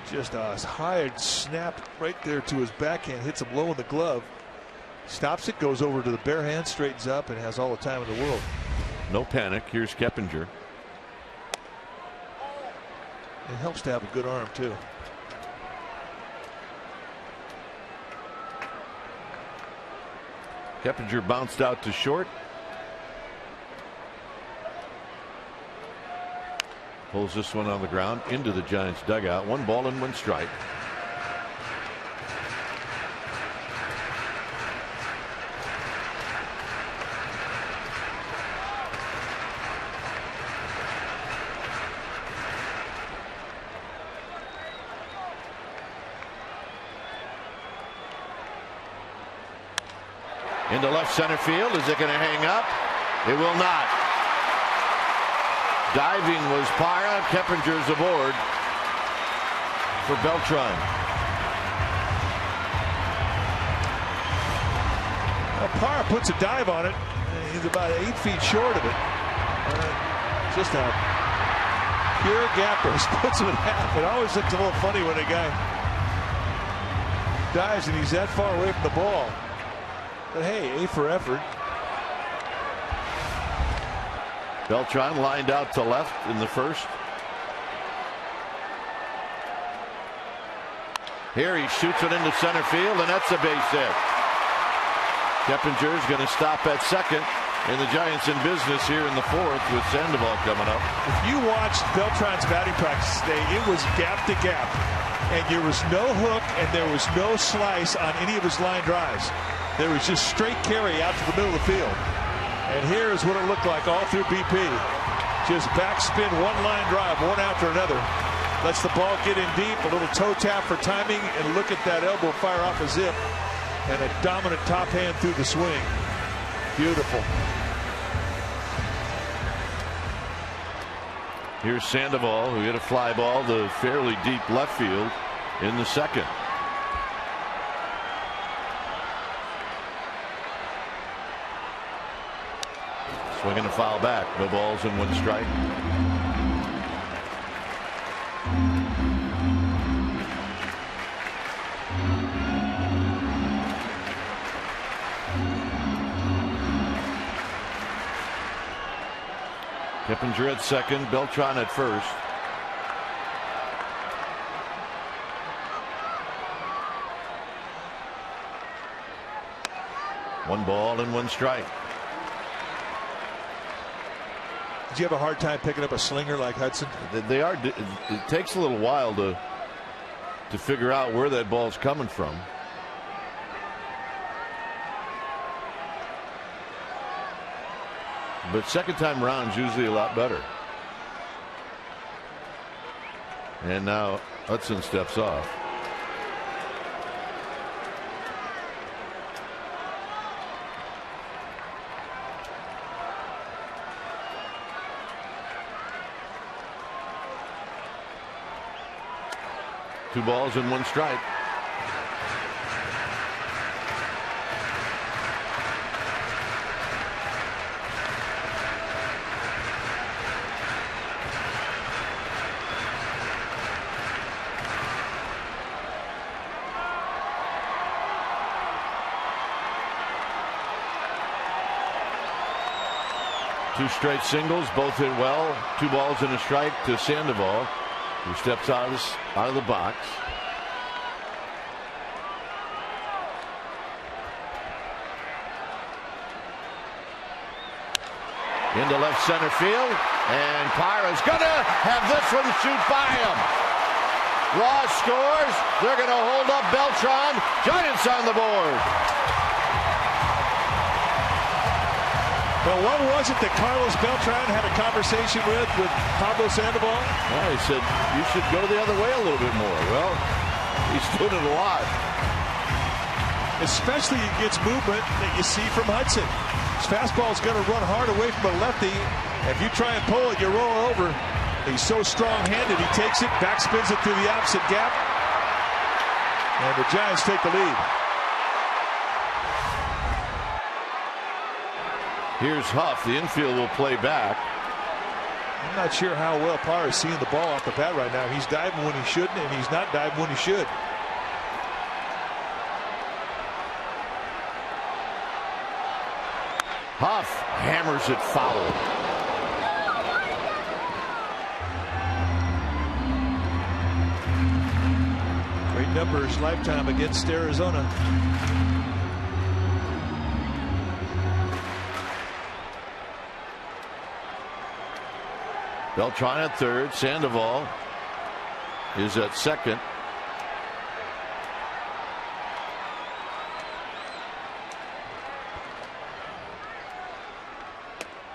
Just a high snap right there to his backhand, hits him low in the glove, stops it, goes over to the bare hand, straightens up, and has all the time in the world. No panic. Here's Keppinger. It helps to have a good arm too. Keppinger bounced out to short. Pulls this one on the ground into the Giants dugout. 1 ball and 1 strike. Into left center field. Is it going to hang up? It will not. Diving was Parra. Keppinger's aboard for Beltran. Well, Parra puts a dive on it. He's about 8 feet short of it. Just a pure gapper. Puts him in half. It always looks a little funny when a guy dives and he's that far away from the ball. But hey, A for effort. Beltran lined out to left in the first. Here he shoots it into center field, and that's a base hit. Keppinger's going to stop at second, and the Giants in business here in the fourth with Sandoval coming up. If you watched Beltran's batting practice today, it was gap to gap, and there was no hook and there was no slice on any of his line drives. There was just straight carry out to the middle of the field. And here's what it looked like all through BP. Just backspin, one line drive, one after another. Lets the ball get in deep, a little toe tap for timing, and look at that elbow fire off a zip. And a dominant top hand through the swing. Beautiful. Here's Sandoval, who hit a fly ball to fairly deep left field in the second. Swinging a foul back. No balls and 1 strike. Keppinger at second, Beltran at first. One ball and 1 strike. Did you have a hard time picking up a slinger like Hudson? They are. It takes a little while to figure out where that ball's coming from. But second time around is usually a lot better. And now Hudson steps off. Two balls and 1 strike. Two straight singles, both hit well. 2 balls and a strike to Sandoval, who steps out of the box. Into left center field, and Parra's gonna have this one shoot by him. Ross scores. They're gonna hold up Beltran. Giants on the board. Well, what was it that Carlos Beltran had a conversation with Pablo Sandoval? Well, he said, you should go the other way a little bit more. Well, he's doing it a lot. Especially against movement that you see from Hudson. His fastball is going to run hard away from a lefty. If you try and pull it, you roll over. He's so strong-handed. He takes it, backspins it through the opposite gap. And the Giants take the lead. Here's Huff. The infield will play back. I'm not sure how well Parra is seeing the ball off the bat right now. He's diving when he shouldn't, and he's not diving when he should. Huff hammers it foul. Great numbers lifetime against Arizona. Beltran at third. Sandoval is at second.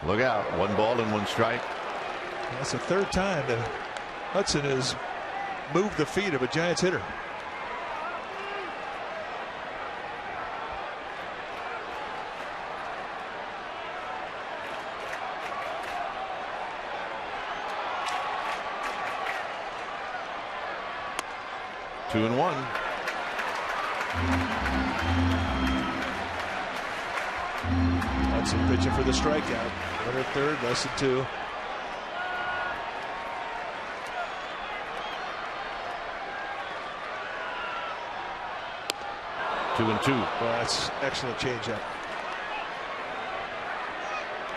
Look out. 1 ball and 1 strike. That's the third time that Hudson has moved the feet of a Giants hitter. 2-1. Hudson pitching for the strikeout. Runner third, less than 2. Two and 2. Well, that's excellent changeup.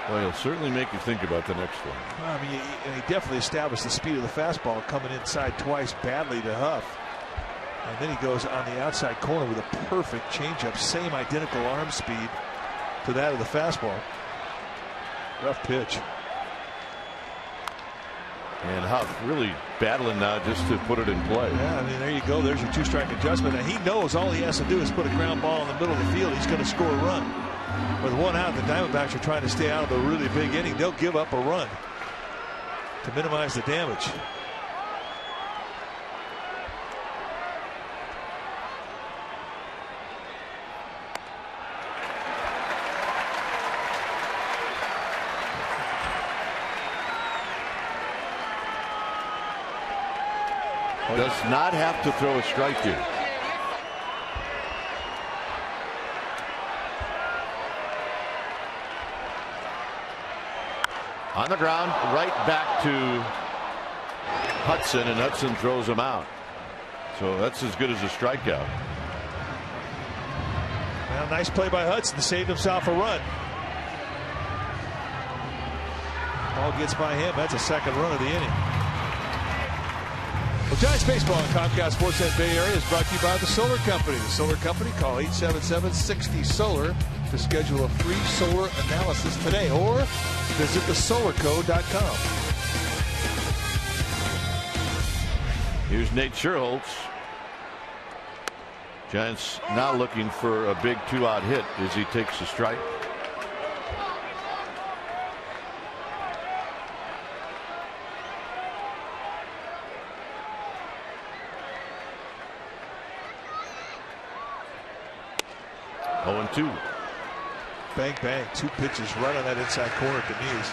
Well, he'll certainly make you think about the next one. Well, I mean, he definitely established the speed of the fastball, coming inside twice badly to Huff. And then he goes on the outside corner with a perfect changeup, same identical arm speed to that of the fastball. Rough pitch. And Huff really battling now just to put it in play. Yeah, I mean, there you go. There's your 2-strike adjustment. And he knows all he has to do is put a ground ball in the middle of the field. He's going to score a run. With 1 out, the Diamondbacks are trying to stay out of a really big inning. They'll give up a run to minimize the damage. Does not have to throw a strike here. On the ground, right back to Hudson, and Hudson throws him out. So that's as good as a strikeout. Well, nice play by Hudson to save himself a run. Ball gets by him. That's a second run of the inning. Well, Giants baseball on Comcast Sportsnet Bay Area is brought to you by the Solar Company. The Solar Company, call 877-60-SOLAR to schedule a free solar analysis today, or visit thesolarco.com. Here's Nate Scherholtz. Giants now looking for a big 2-out hit as he takes a strike. Oh, and 2. Bang, bang. 2 pitches right on that inside corner at the knees.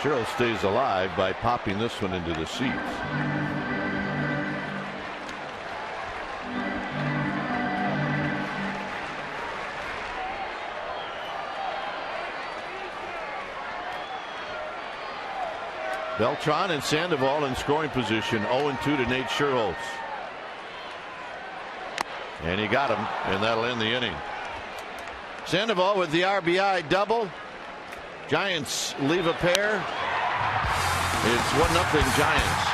Scherholtz stays alive by popping this one into the seats. Beltran and Sandoval in scoring position. 0-2 to Nate Scherholtz. And he got him, and that'll end the inning. Sandoval with the RBI double. Giants leave a pair. It's 1-0 Giants.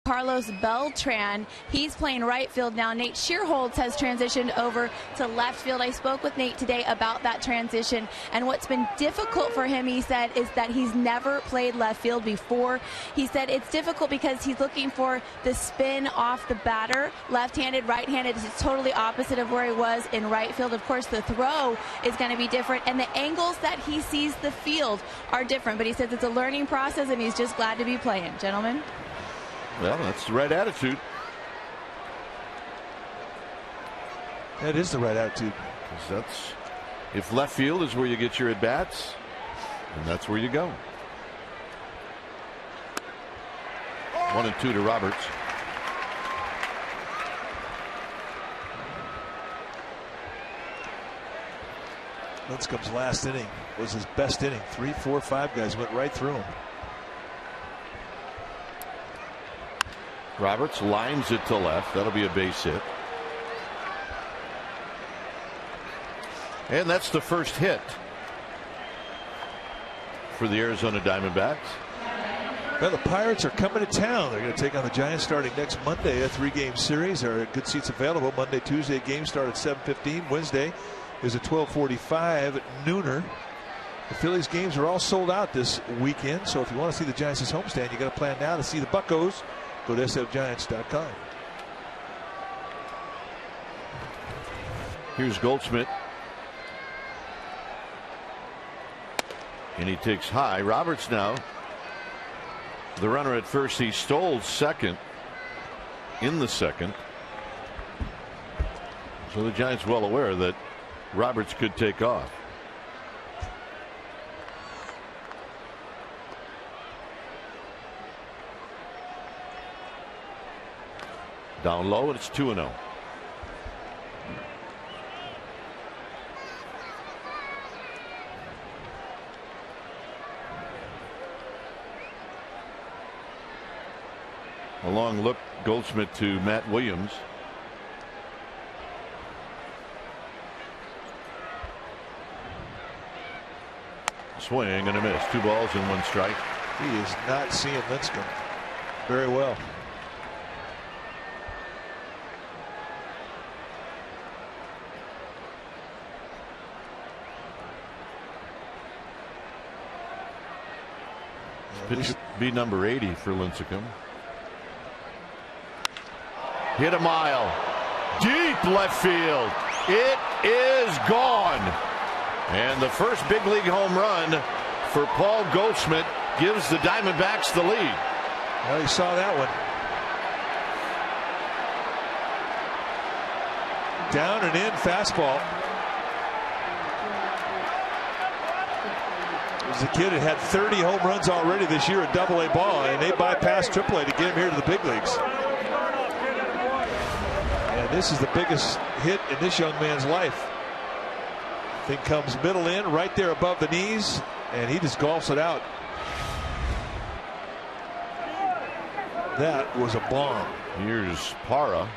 Carlos Beltran. He's playing right field now. Nate Shearholtz has transitioned over to left field. I spoke with Nate today about that transition, and what's been difficult for him, he said, is that he's never played left field before. He said it's difficult because he's looking for the spin off the batter. Left-handed, right-handed is totally opposite of where he was in right field. Of course, the throw is going to be different, and the angles that he sees the field are different, but he says it's a learning process, and he's just glad to be playing. Gentlemen? Well, that's the right attitude. That is the right attitude. That's, if left field is where you get your at-bats, and that's where you go. 1-2 to Roberts. Lincecum's last inning was his best inning. 3, 4, 5 guys went right through him. Roberts lines it to left. That'll be a base hit. And that's the first hit for the Arizona Diamondbacks. Well, the Pirates are coming to town. They're going to take on the Giants starting next Monday. A 3-game series. There are good seats available. Monday, Tuesday games start at 7:15. Wednesday is a 12:45 nooner. The Phillies games are all sold out this weekend. So if you want to see the Giants' homestand, you got to plan now to see the Buccos. Go to sfgiants.com. Here's Goldschmidt. And he takes high. Roberts now, the runner at first. He stole second in the second. So the Giants well aware that Roberts could take off. Down low, and it's 2-0. A long look, Goldschmidt to Matt Williams. Swing and a miss. 2 balls and 1 strike. He is not seeing Lincecum very well. Pitch be number 80 for Lincecum. Hit a mile. Deep left field. It is gone. And the first big league home run for Paul Goldschmidt gives the Diamondbacks the lead. Well, you saw that one. Down and in fastball. As a kid, it had 30 home runs already this year at AA ball, and they bypassed AAA to get him here to the big leagues. And this is the biggest hit in this young man's life. Thing comes middle in, right there above the knees, and he just golfs it out. That was a bomb. Here's Parra.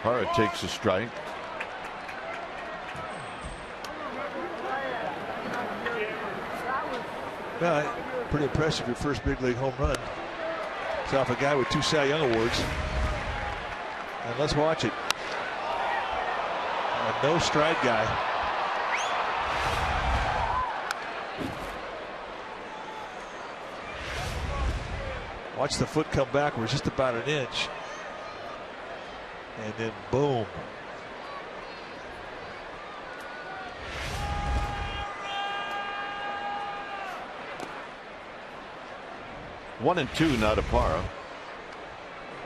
Parra takes a strike. Well, pretty impressive, your first big league home run. It's off a guy with 2 Cy Young awards. And let's watch it. A no stride guy. Watch the foot come backwards just about an inch. And then boom. One and two now to Parra.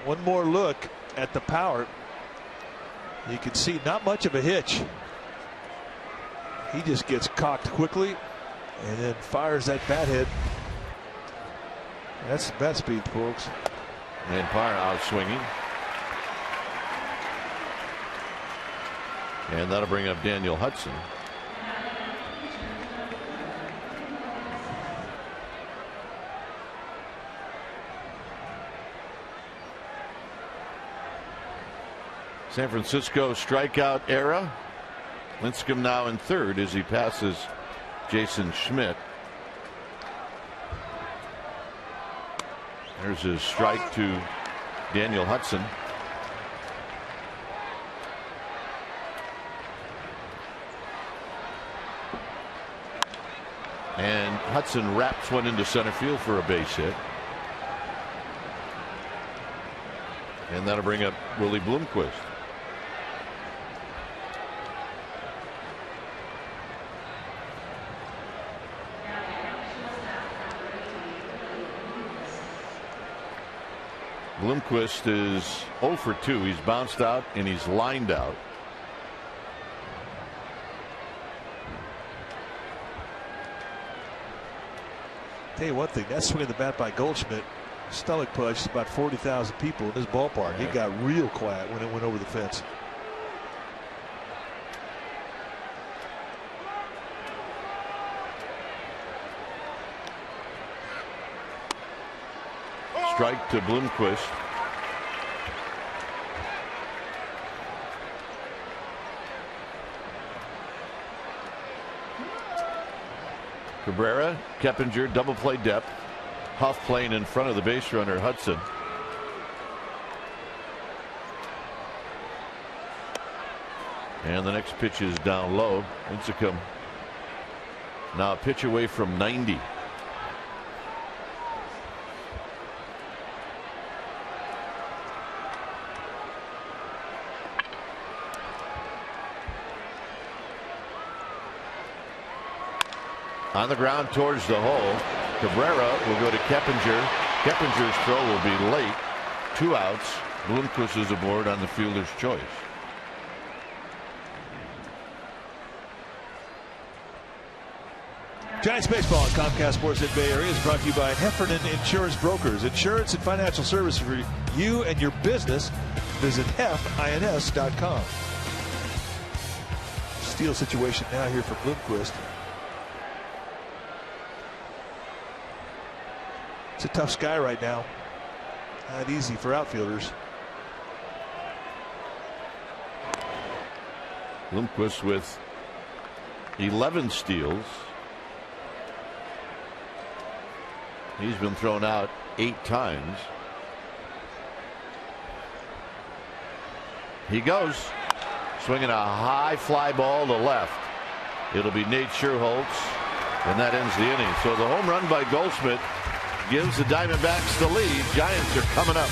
One more look at the power. You can see not much of a hitch. He just gets cocked quickly and then fires that bat head. That's bat speed, folks. And Parra out swinging. And that'll bring up Daniel Hudson. San Francisco strikeout era. Lincecum now in third as he passes Jason Schmidt. There's a strike to Daniel Hudson. And Hudson wraps one into center field for a base hit. And that'll bring up Willie Bloomquist. Bloomquist is 0 for 2. He's bounced out and he's lined out. Tell you one thing, that swing of the bat by Goldschmidt, stomach punch about 40,000 people in this ballpark. He got real quiet when it went over the fence. Strike to Bloomquist. Cabrera, Keppinger, double play depth. Huff playing in front of the base runner Hudson. And the next pitch is down low. Lincecum now a pitch away from 90. On the ground towards the hole. Cabrera will go to Keppinger. Keppinger's throw will be late. 2 outs. Bloomquist is aboard on the fielder's choice. Giants baseball on Comcast Sports in Bay Area is brought to you by Heffernan Insurance Brokers. Insurance and financial service for you and your business. Visit hefins.com. Steal situation now here for Bloomquist. It's a tough sky right now. Not easy for outfielders. Bloomquist with 11 steals. He's been thrown out 8 times. He goes. Swinging a high fly ball to left. It'll be Nate Scherholtz, and that ends the inning. So the home run by Goldschmidt gives the Diamondbacks the lead. Giants are coming up.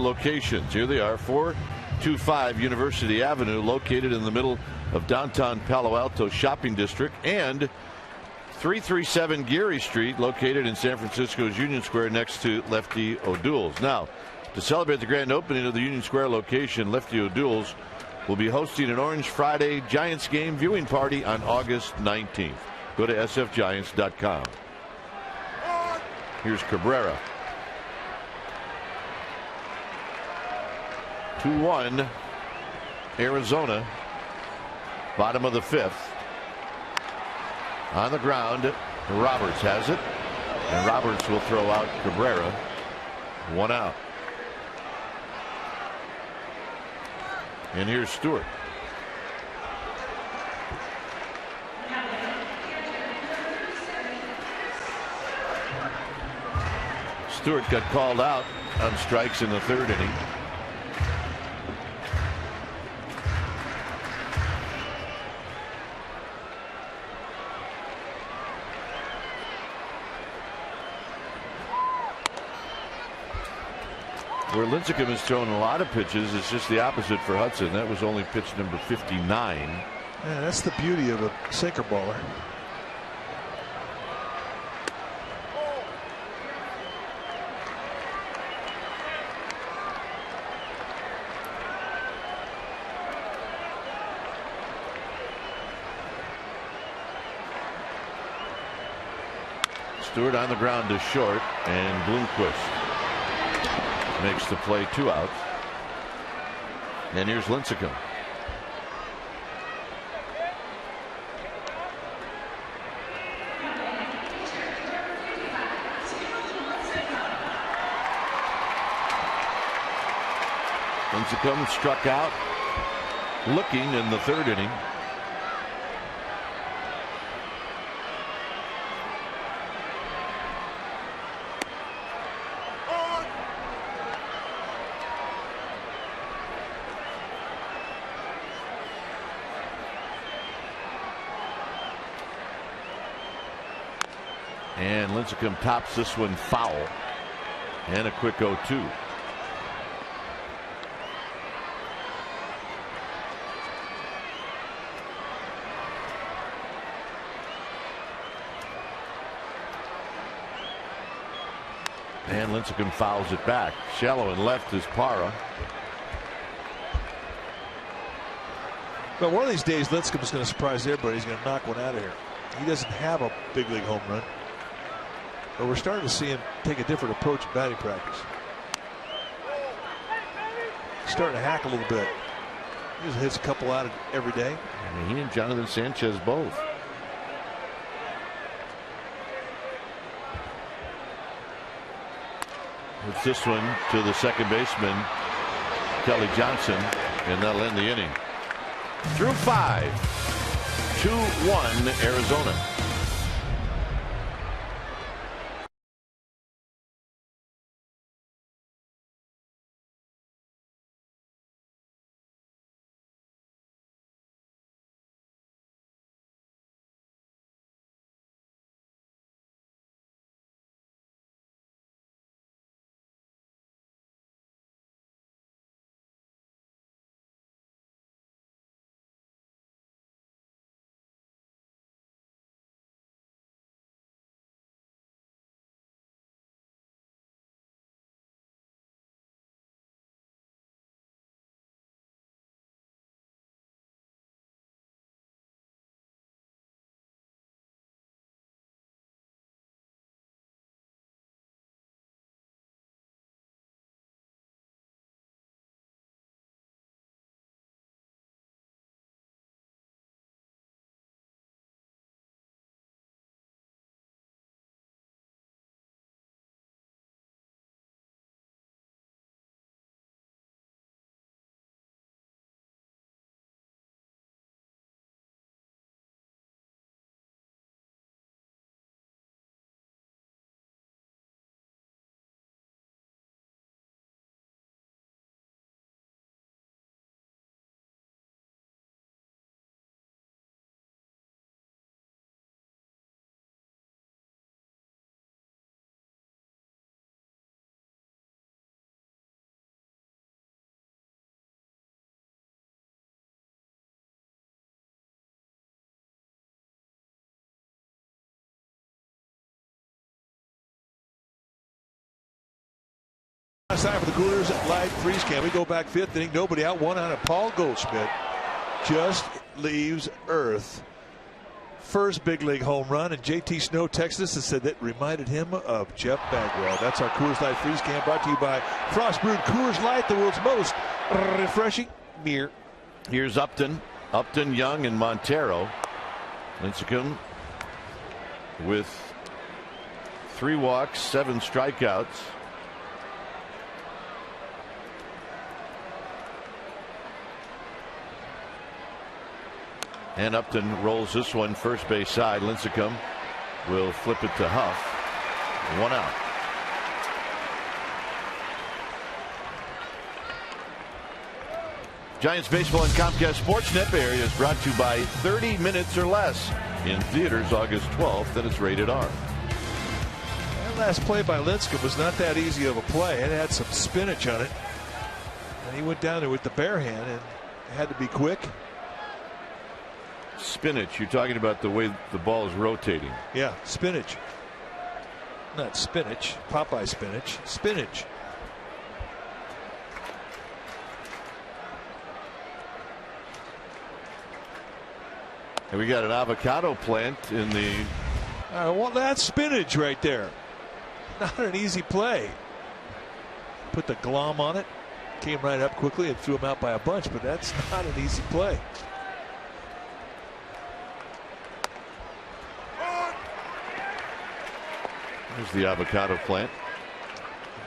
Locations. Here they are. 425 University Avenue, located in the middle of downtown Palo Alto shopping district, and 337 Geary Street, located in San Francisco's Union Square next to Lefty O'Doul's. Now, to celebrate the grand opening of the Union Square location, Lefty O'Doul's will be hosting an Orange Friday Giants game viewing party on August 19th. Go to sfgiants.com. Here's Cabrera. 2-1 Arizona. Bottom of the 5th. On the ground, Roberts has it. And Roberts will throw out Cabrera. 1 out. And here's Stewart. Stewart got called out on strikes in the 3rd inning. Where Lincecum has thrown a lot of pitches, it's just the opposite for Hudson. That was only pitch number 59. Yeah, that's the beauty of a sinker baller. Stewart on the ground to short, and Bloomquist makes the play. 2 outs. And here's Lincecum. Lincecum struck out looking in the 3rd inning. And Lincecum tops this one foul. And a quick 0-2. And Lincecum fouls it back. Shallow and left is Parra. But one of these days, Lincecum is going to surprise everybody. He's going to knock one out of here. He doesn't have a big league home run. But we're starting to see him take a different approach in batting practice. He's starting to hack a little bit. He just hits a couple out every day. I mean, he and Jonathan Sanchez both. It's this one to the second baseman, Kelly Johnson, and that'll end the inning. Through 5, 2-1 Arizona. Last time for the Coolers at live freeze cam. We go back fifth inning, nobody out, one on, and Paul Goldschmidt just leaves earth. First big league home run, and JT Snow texted us and said that reminded him of Jeff Bagwell. That's our Coors Light freeze cam, brought to you by Frost Brewed Coors Light, the world's most refreshing beer. Here's Upton, Young, and Montero. Lincecum with 3 walks, 7 strikeouts. And Upton rolls this one first base side. Lincecum will flip it to Huff. 1 out. Giants baseball and Comcast Sportsnet area is brought to you by 30 Minutes or Less in theaters August 12th, and it's rated R. That last play by Lincecum was not that easy of a play. It had some spinach on it, and he went down there with the bare hand and had to be quick. Spinach, you're talking about the way the ball is rotating. Yeah, spinach. Not spinach, Popeye spinach, spinach. And we got an avocado plant in the. Well, that's spinach right there. Not an easy play. Put the glom on it, came right up quickly and threw him out by a bunch, but that's not an easy play. There's the avocado plant.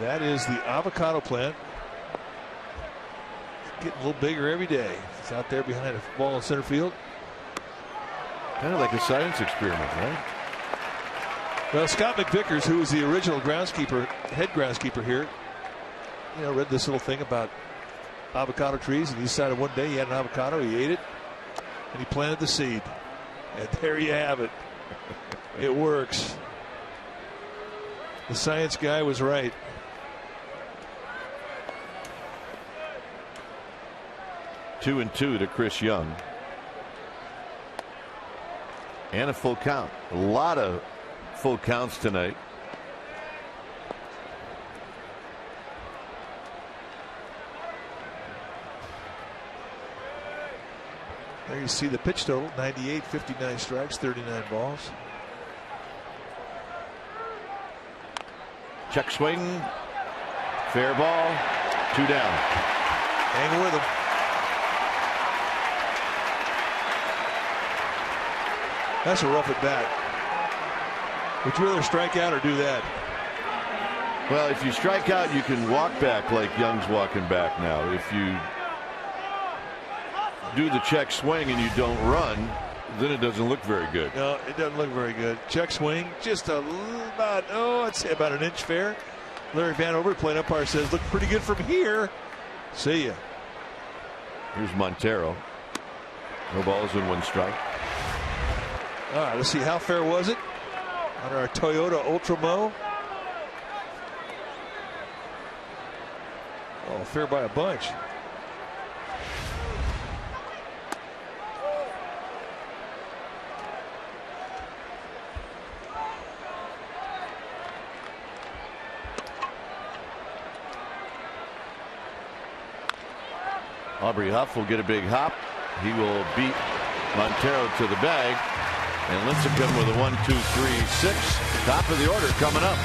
That is the avocado plant. Getting a little bigger every day. It's out there behind a ball in center field. Kind of like a science experiment, right? Well, Scott McVickers, who was the original groundskeeper, head groundskeeper here, read this little thing about avocado trees, and he decided one day he had an avocado, he ate it, and he planted the seed. And there you have it. It works. The science guy was right. 2-2 to Chris Young. And a full count. A lot of full counts tonight. There you see the pitch total, 98, 59 strikes, 39 balls. Check swing. Fair ball. 2 down. Hang with him. That's a rough at bat. Would you rather strike out or do that? Well, if you strike out, you can walk back like Young's walking back now. If you do the check swing and you don't run, then it doesn't look very good. No, it doesn't look very good. Check swing, just I'd say about an inch fair. Larry Vanover, playing umpire, says, look pretty good from here. See ya. Here's Montero. No balls and 1 strike. All right, let's see, how fair was it on our Toyota Ultramo? Oh, fair by a bunch. Aubrey Huff will get a big hop. He will beat Montero to the bag. And Lincecum with a 1, 2, 3, 6. Top of the order coming up.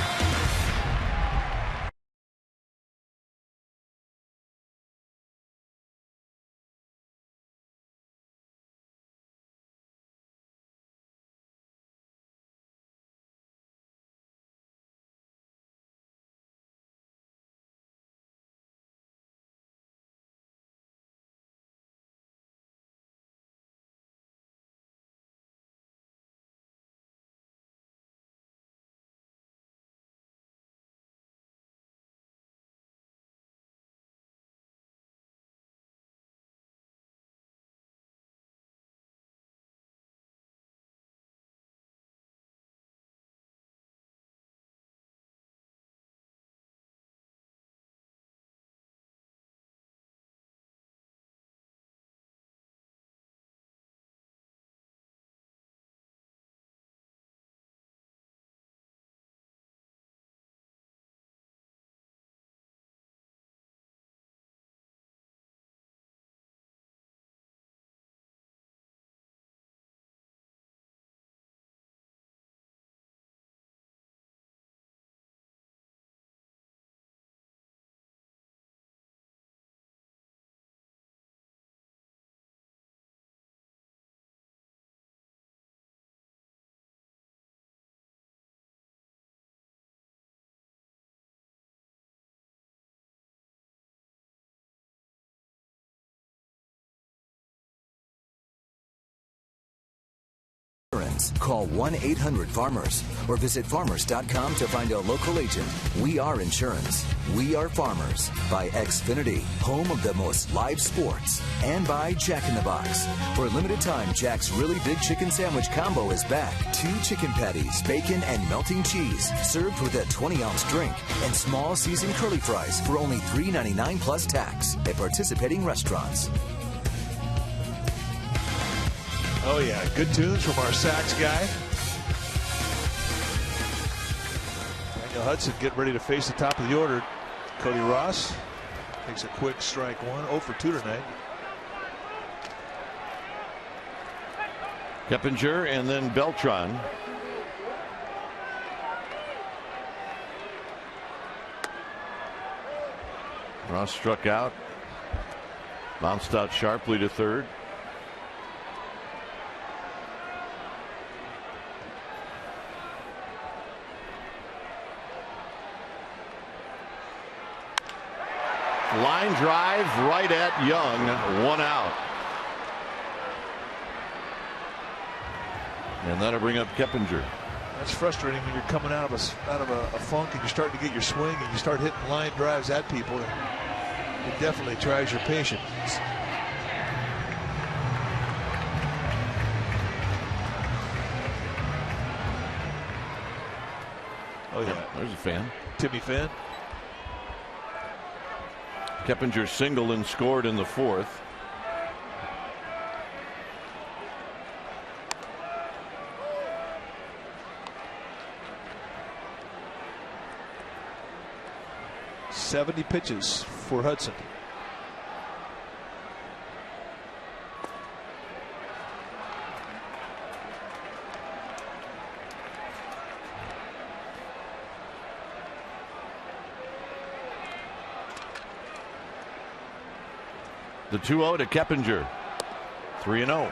insurance. Call 1-800-FARMERS or visit farmers.com to find a local agent. We are insurance. We are Farmers. By Xfinity, home of the most live sports. And by Jack in the Box. For a limited time, Jack's Really Big Chicken Sandwich Combo is back. 2 chicken patties, bacon, and melting cheese, served with a 20-ounce drink, and small seasoned curly fries for only $3.99 plus tax at participating restaurants. Oh, yeah. Good tunes from our sax guy. Daniel Hudson getting ready to face the top of the order. Cody Ross takes a quick strike one. 0 for 2 tonight. Keppinger and then Beltran. Ross struck out. Bounced out sharply to third. Line drive right at Young. 1 out. And that'll bring up Keppinger. That's frustrating when you're coming out of a funk and you're starting to get your swing and you start hitting line drives at people. It definitely tries your patience. Oh yeah, there's a fan. Timmy Finn. Keppinger singled and scored in the 4th. .70 pitches for Hudson. The 2-0 to Keppinger. 3-0.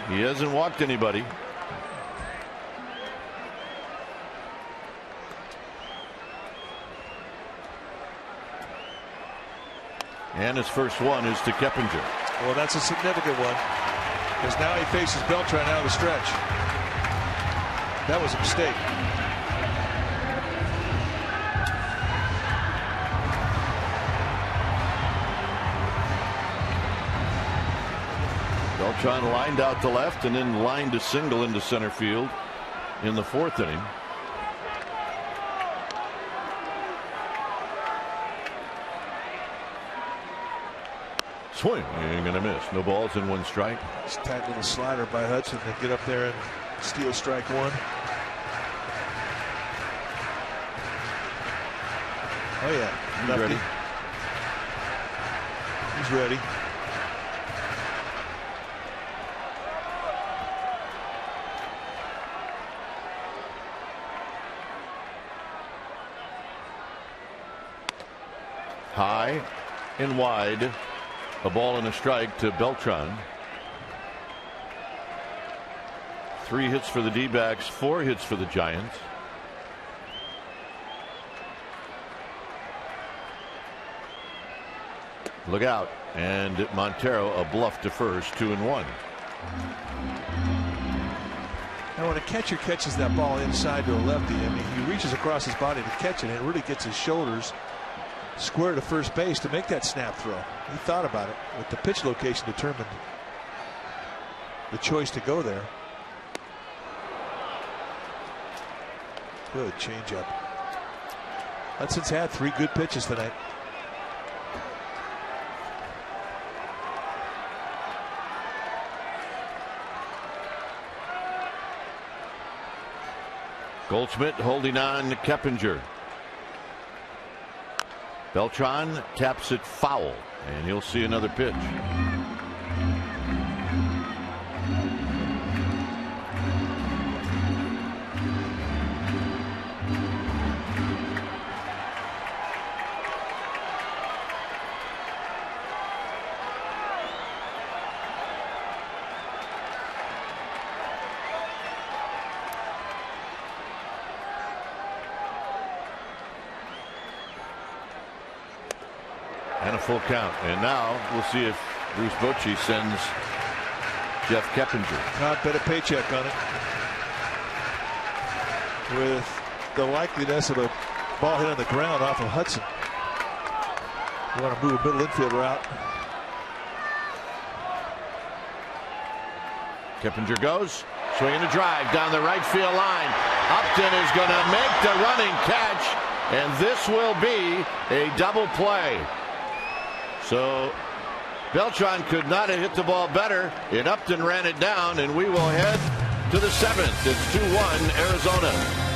He hasn't walked anybody. And his first one is to Keppinger. Well, that's a significant one because now he faces Beltran out of the stretch. That was a mistake. Beltran lined out to left and then lined a single into center field in the 4th inning. Swing, ain't gonna miss. No balls and 1 strike. Just tight little slider by Hudson to get up there and steal strike 1. Oh yeah, he's ready. He's ready. High and wide. A ball and a strike to Beltran. 3 hits for the D-backs, 4 hits for the Giants. Look out. And Montero a bluff to first. 2-1. Now when a catcher catches that ball inside to a lefty, I mean, he reaches across his body to catch it and it really gets his shoulders square to first base to make that snap throw. He thought about it, with the pitch location determined the choice to go there. Good changeup. Hudson's had 3 good pitches tonight. Goldschmidt holding on to Keppinger. Beltran taps it foul, and he'll see another pitch. And a full count. And now we'll see if Bruce Bochy sends Jeff Keppinger. Not bet a paycheck on it. With the likeliness of a ball hit on the ground off of Hudson. You want to move a middle infielder out. Keppinger goes, swinging a drive down the right field line. Upton is going to make the running catch, and this will be a double play. So Beltran could not have hit the ball better, and Upton ran it down, and we will head to the 7th. It's 2-1 Arizona.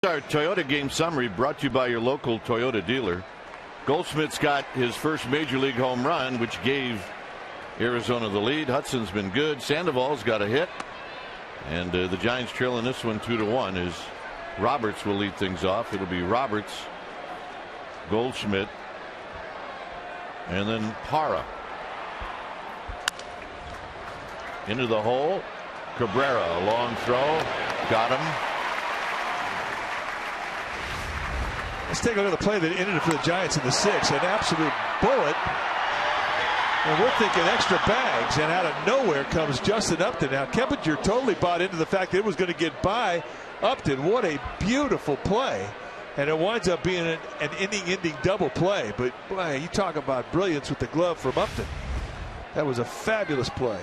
Our Toyota game summary brought to you by your local Toyota dealer. Goldschmidt's got his first major league home run, which gave Arizona the lead. Hudson's been good. Sandoval's got a hit, and the Giants trailing this one 2-1. As Roberts will lead things off. It'll be Roberts, Goldschmidt, and then Parra. Into the hole. Cabrera, a long throw, got him. Let's take a look at the play that ended it for the Giants in the 6th. An absolute bullet. And we're thinking extra bags, and out of nowhere comes Justin Upton. Now, Keppinger totally bought into the fact that it was going to get by Upton. What a beautiful play. And it winds up being an inning-ending double play. But, boy, you talk about brilliance with the glove from Upton. That was a fabulous play.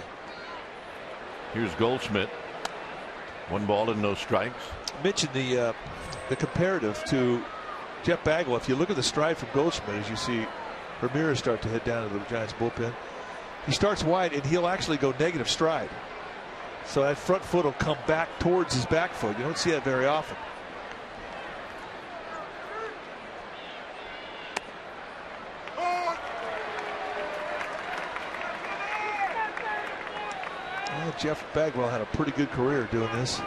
Here's Goldschmidt. 1 ball and no strikes. Mentioned the comparative to Jeff Bagwell. If you look at the stride from Goldschmidt, as you see Ramirez start to head down to the Giants bullpen, he starts wide and he'll actually go negative stride. So that front foot will come back towards his back foot. You don't see that very often. Well, Jeff Bagwell had a pretty good career doing this.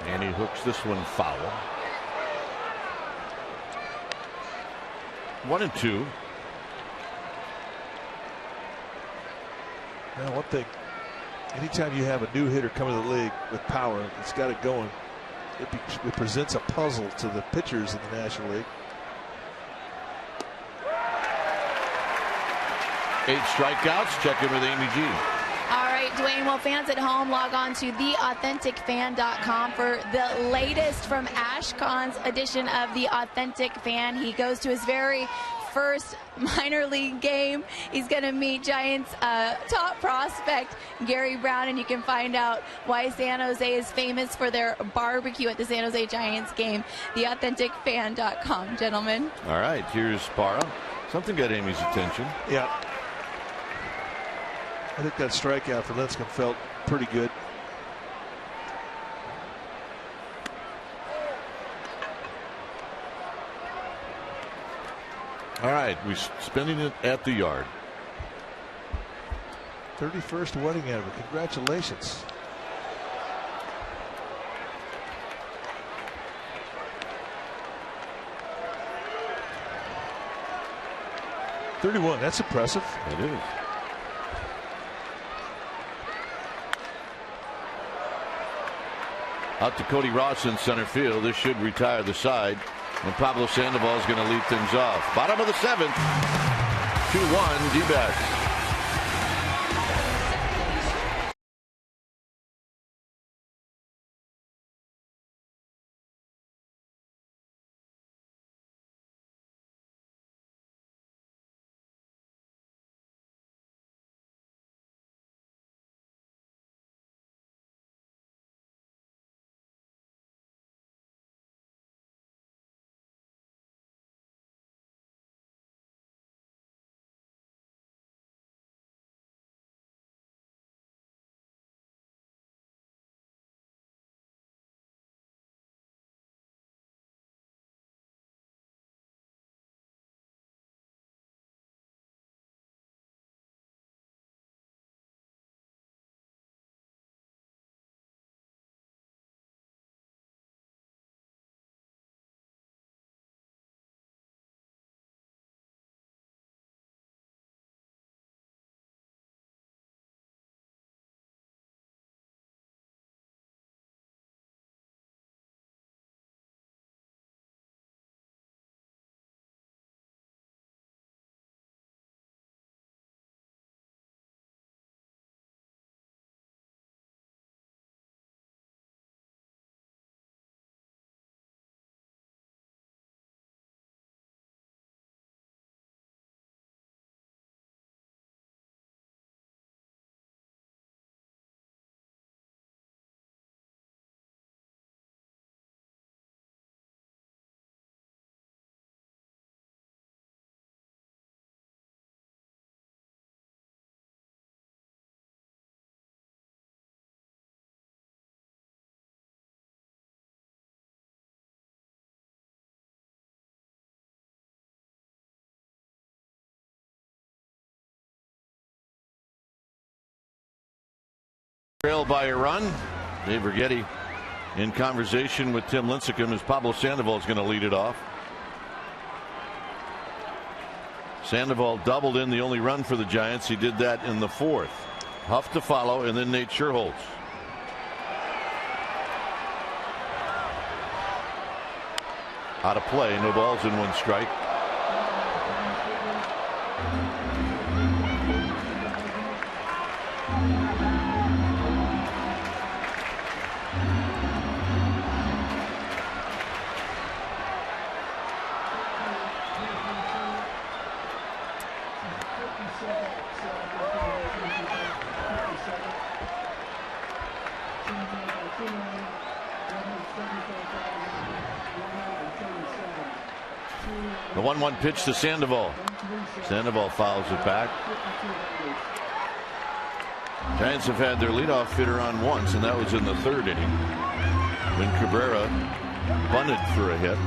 And he hooks this one foul. 1-2. Now, one thing, anytime you have a new hitter come to the league with power, it's got it going. It presents a puzzle to the pitchers in the National League. 8 strikeouts. Check in with Amy G. All right, Dwayne, well, fans at home, log on to theauthenticfan.com for the latest from Ash Khan's edition of The Authentic Fan. He goes to his very first minor league game. He's going to meet Giants top prospect Gary Brown, and you can find out why San Jose is famous for their barbecue at the San Jose Giants game. Theauthenticfan.com, gentlemen. All right, here's Parra. Something got Amy's attention. Yeah. I think that strikeout for Lincecum felt pretty good. All right, we're spinning it at the yard. 31st wedding anniversary. Congratulations. .31, that's impressive. It is. Out to Cody Ross in center field. This should retire the side. And Pablo Sandoval is going to lead things off. Bottom of the 7th. 2-1 D-backs. Trail by a run. Dave Righetti in conversation with Tim Lincecum as Pablo Sandoval is going to lead it off. Sandoval doubled in the only run for the Giants. He did that in the 4th. Huff to follow, and then Nate Scherholz. Out of play, no balls and 1 strike. The 1-1 pitch to Sandoval. Sandoval fouls it back. Giants have had their leadoff hitter on once, and that was in the 3rd inning when Cabrera bunted for a hit.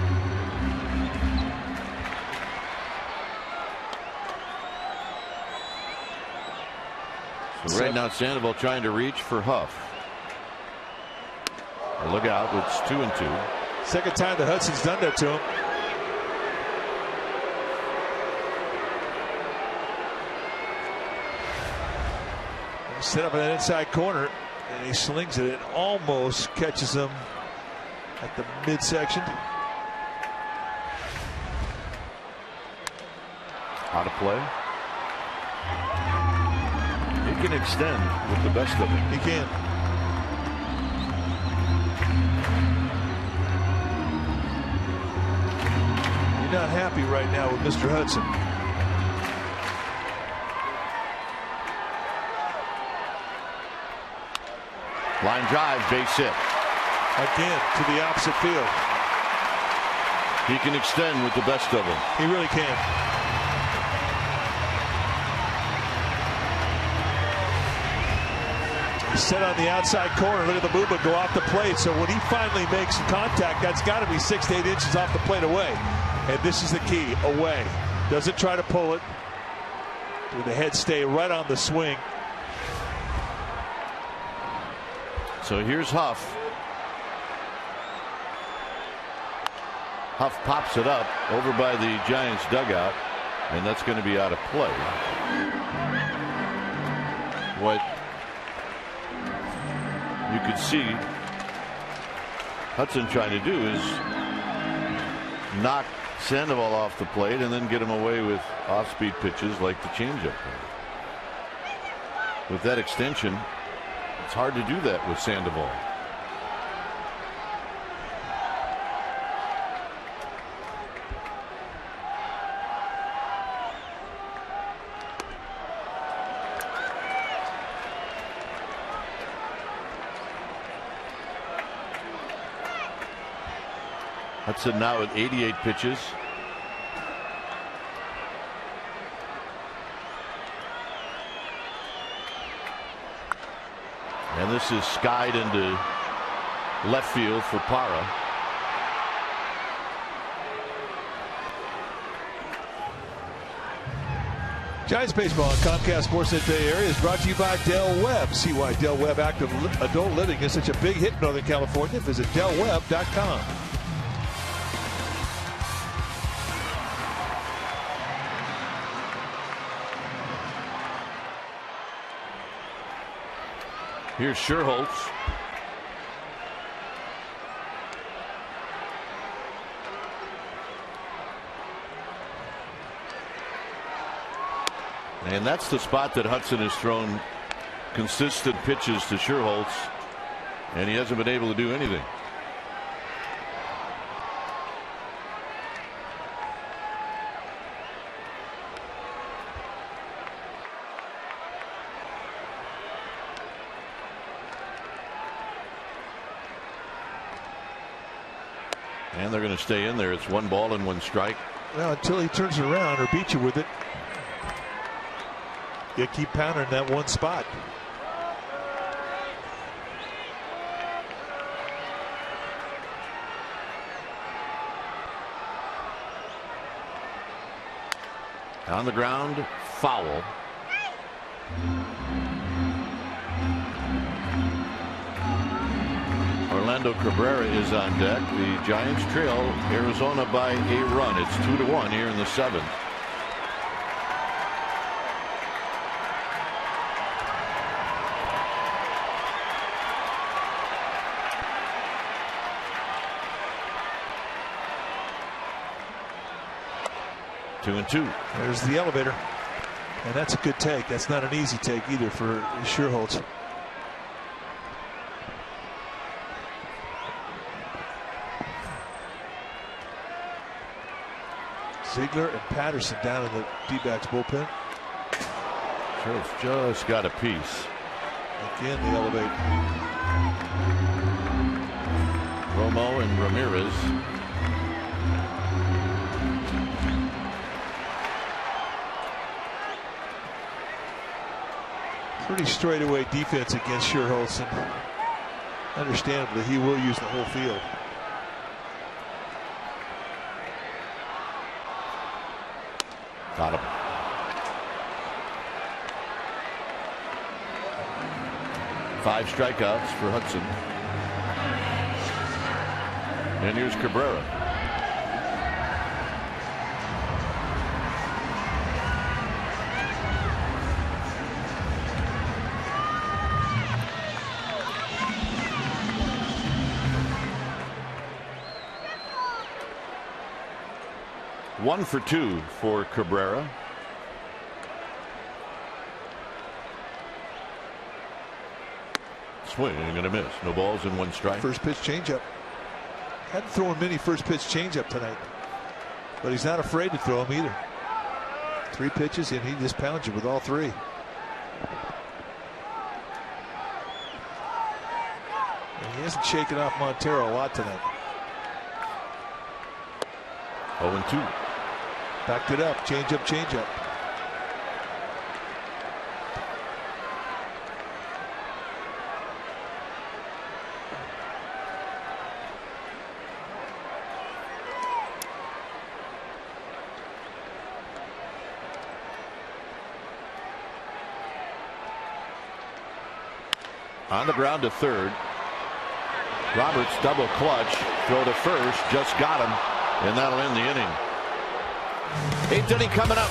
So right now Sandoval trying to reach for Huff. Look out, it's 2-2. Second time that Hudson's done that to him. Set up in that inside corner, and he slings it. It almost catches him at the midsection. Out of play. He can extend with the best of it. He can. You're not happy right now with Mr. Hudson. Line drive, base hit. Again to the opposite field. He can extend with the best of them. He really can. He's set on the outside corner. Look at the movement go off the plate. So when he finally makes contact, that's got to be 6 to 8 inches off the plate away. And this is the key, away. Doesn't try to pull it. With the head stay right on the swing. So here's Huff. Huff pops it up over by the Giants dugout, and that's going to be out of play. What you could see Hudson trying to do is knock Sandoval off the plate and then get him away with off-speed pitches like the changeup. With that extension, it's hard to do that with Sandoval. Hudson now at 88 pitches. And this is skied into left field for Parra. Giants baseball on Comcast Sportsnet Bay Area is brought to you by Del Webb. See why Del Webb Active Adult Living is such a big hit in Northern California. Visit DelWebb.com. Here's Sherholtz. And that's the spot that Hudson has thrown consistent pitches to Sherholtz, and he hasn't been able to do anything. And they're going to stay in there. It's 1 ball and 1 strike. Well, until he turns it around or beats you with it, you keep pounding that one spot. On the ground, foul. Orlando Cabrera is on deck. The Giants trail Arizona by a run. It's 2-1 here in the 7th. Two and two. There's the elevator. And that's a good take. That's not an easy take either for Sherholtz. Ziegler and Patterson down in the D-backs bullpen. Sherholtz just got a piece. Again, the elevate. Romo and Ramirez. Pretty straightaway defense against Sherholtz, and understandably he will use the whole field. Got him. Five strikeouts for Hudson. And here's Cabrera. One for two for Cabrera. Swing and going to miss. No balls and 1 strike. First pitch changeup. Hadn't thrown many first pitch changeup tonight, but he's not afraid to throw them either. 3 pitches and he just pounds you with all 3. And he hasn't shaken off Montero a lot tonight. 0-2. Backed it up. Changeup, changeup. On the ground to third. Roberts double clutch. Throw to first. Just got him. And that'll end the inning. 8th inning coming up.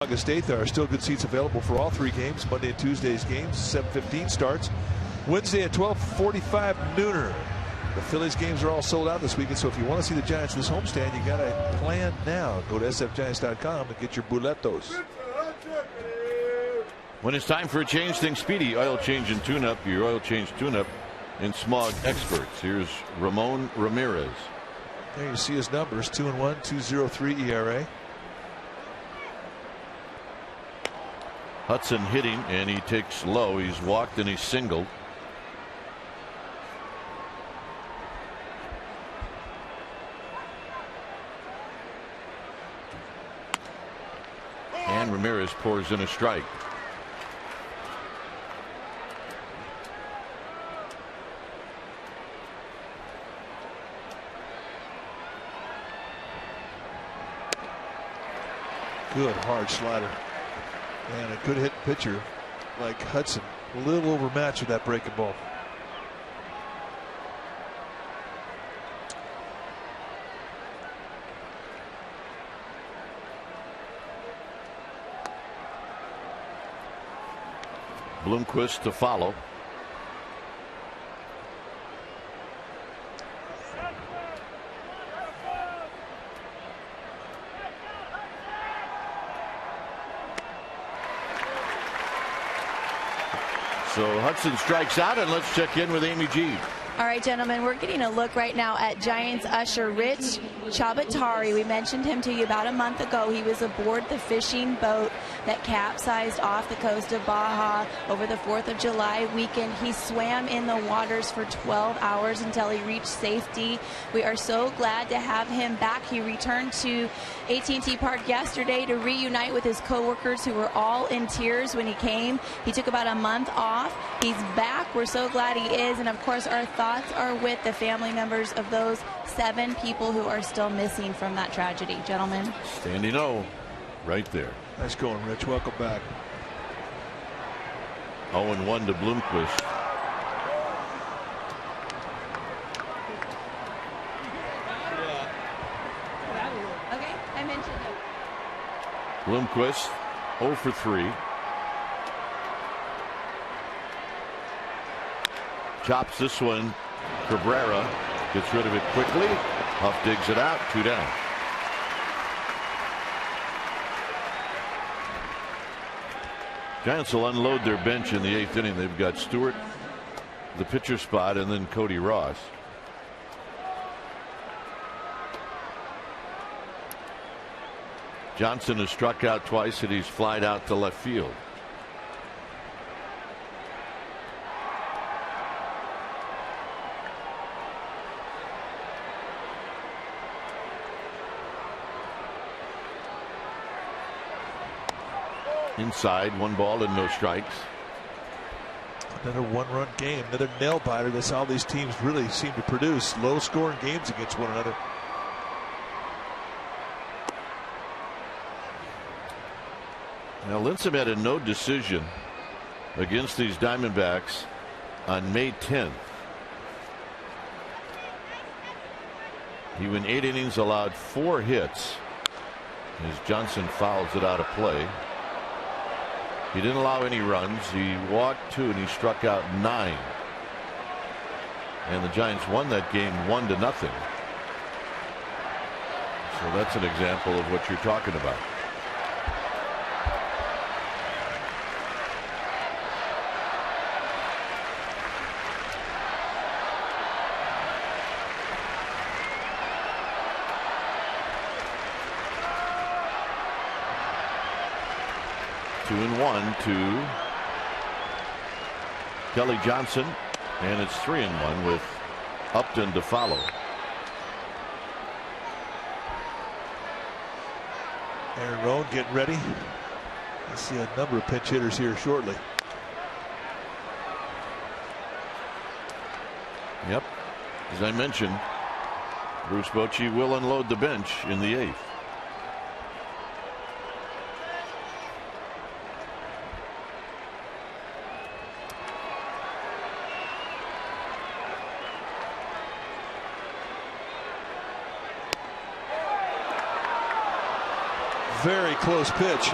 August 8th, there are still good seats available for all 3 games. Monday and Tuesday's games, 7:15 starts. Wednesday at 12:45 nooner. The Phillies games are all sold out this weekend, so if you want to see the Giants this homestand, you got to plan now. Go to sfgiants.com and get your boletos. When it's time for a change, think Speedy Oil Change and Tune-Up. Your oil change tune-up and smog experts. Here's Ramon Ramirez. There you see his numbers: 2-1, 2.03 ERA. Hudson hitting, and he takes low. He's walked and he's singled. And Ramirez pours in a strike. Good hard slider. And a good hit pitcher like Hudson, a little overmatched with that breaking ball. Bloomquist to follow. So Hudson strikes out, and let's check in with Amy G. All right, gentlemen, we're getting a look right now at Giants usher Rich Chabatari. We mentioned him to you about a month ago. He was aboard the fishing boat that capsized off the coast of Baja over the 4th of July weekend. He swam in the waters for 12 hours until he reached safety. We are so glad to have him back. He returned to AT&T Park yesterday to reunite with his coworkers who were all in tears when he came. He took about a month off. He's back. We're so glad he is. And of course, our thoughts are with the family members of those 7 people who are still missing from that tragedy. Gentlemen. Standing O right there. Nice going, Rich. Welcome back. 0-1 to Bloomquist. Okay, I mentioned it. Bloomquist 0 for 3. Chops this one. Cabrera gets rid of it quickly. Huff digs it out. 2 down. Giants will unload their bench in the 8th inning. They've got Stewart, the pitcher spot, and then Cody Ross. Johnson has struck out twice and he's flied out to left field. Inside, 1 ball and no strikes. Another 1-run game, another nail biter. That's how these teams really seem to produce low scoring games against one another. Now Lincecum had a no decision against these Diamondbacks on May 10th. He went 8 innings, allowed 4 hits as Johnson fouls it out of play. He didn't allow any runs. He walked 2 and he struck out 9. And the Giants won that game 1-0. So that's an example of what you're talking about. Two and 1 to Kelly Johnson, and it's 3-1 with Upton to follow. Aaron Roan getting ready. We'll see a number of pinch hitters here shortly. Yep, as I mentioned, Bruce Bochy will unload the bench in the 8th. Very close pitch,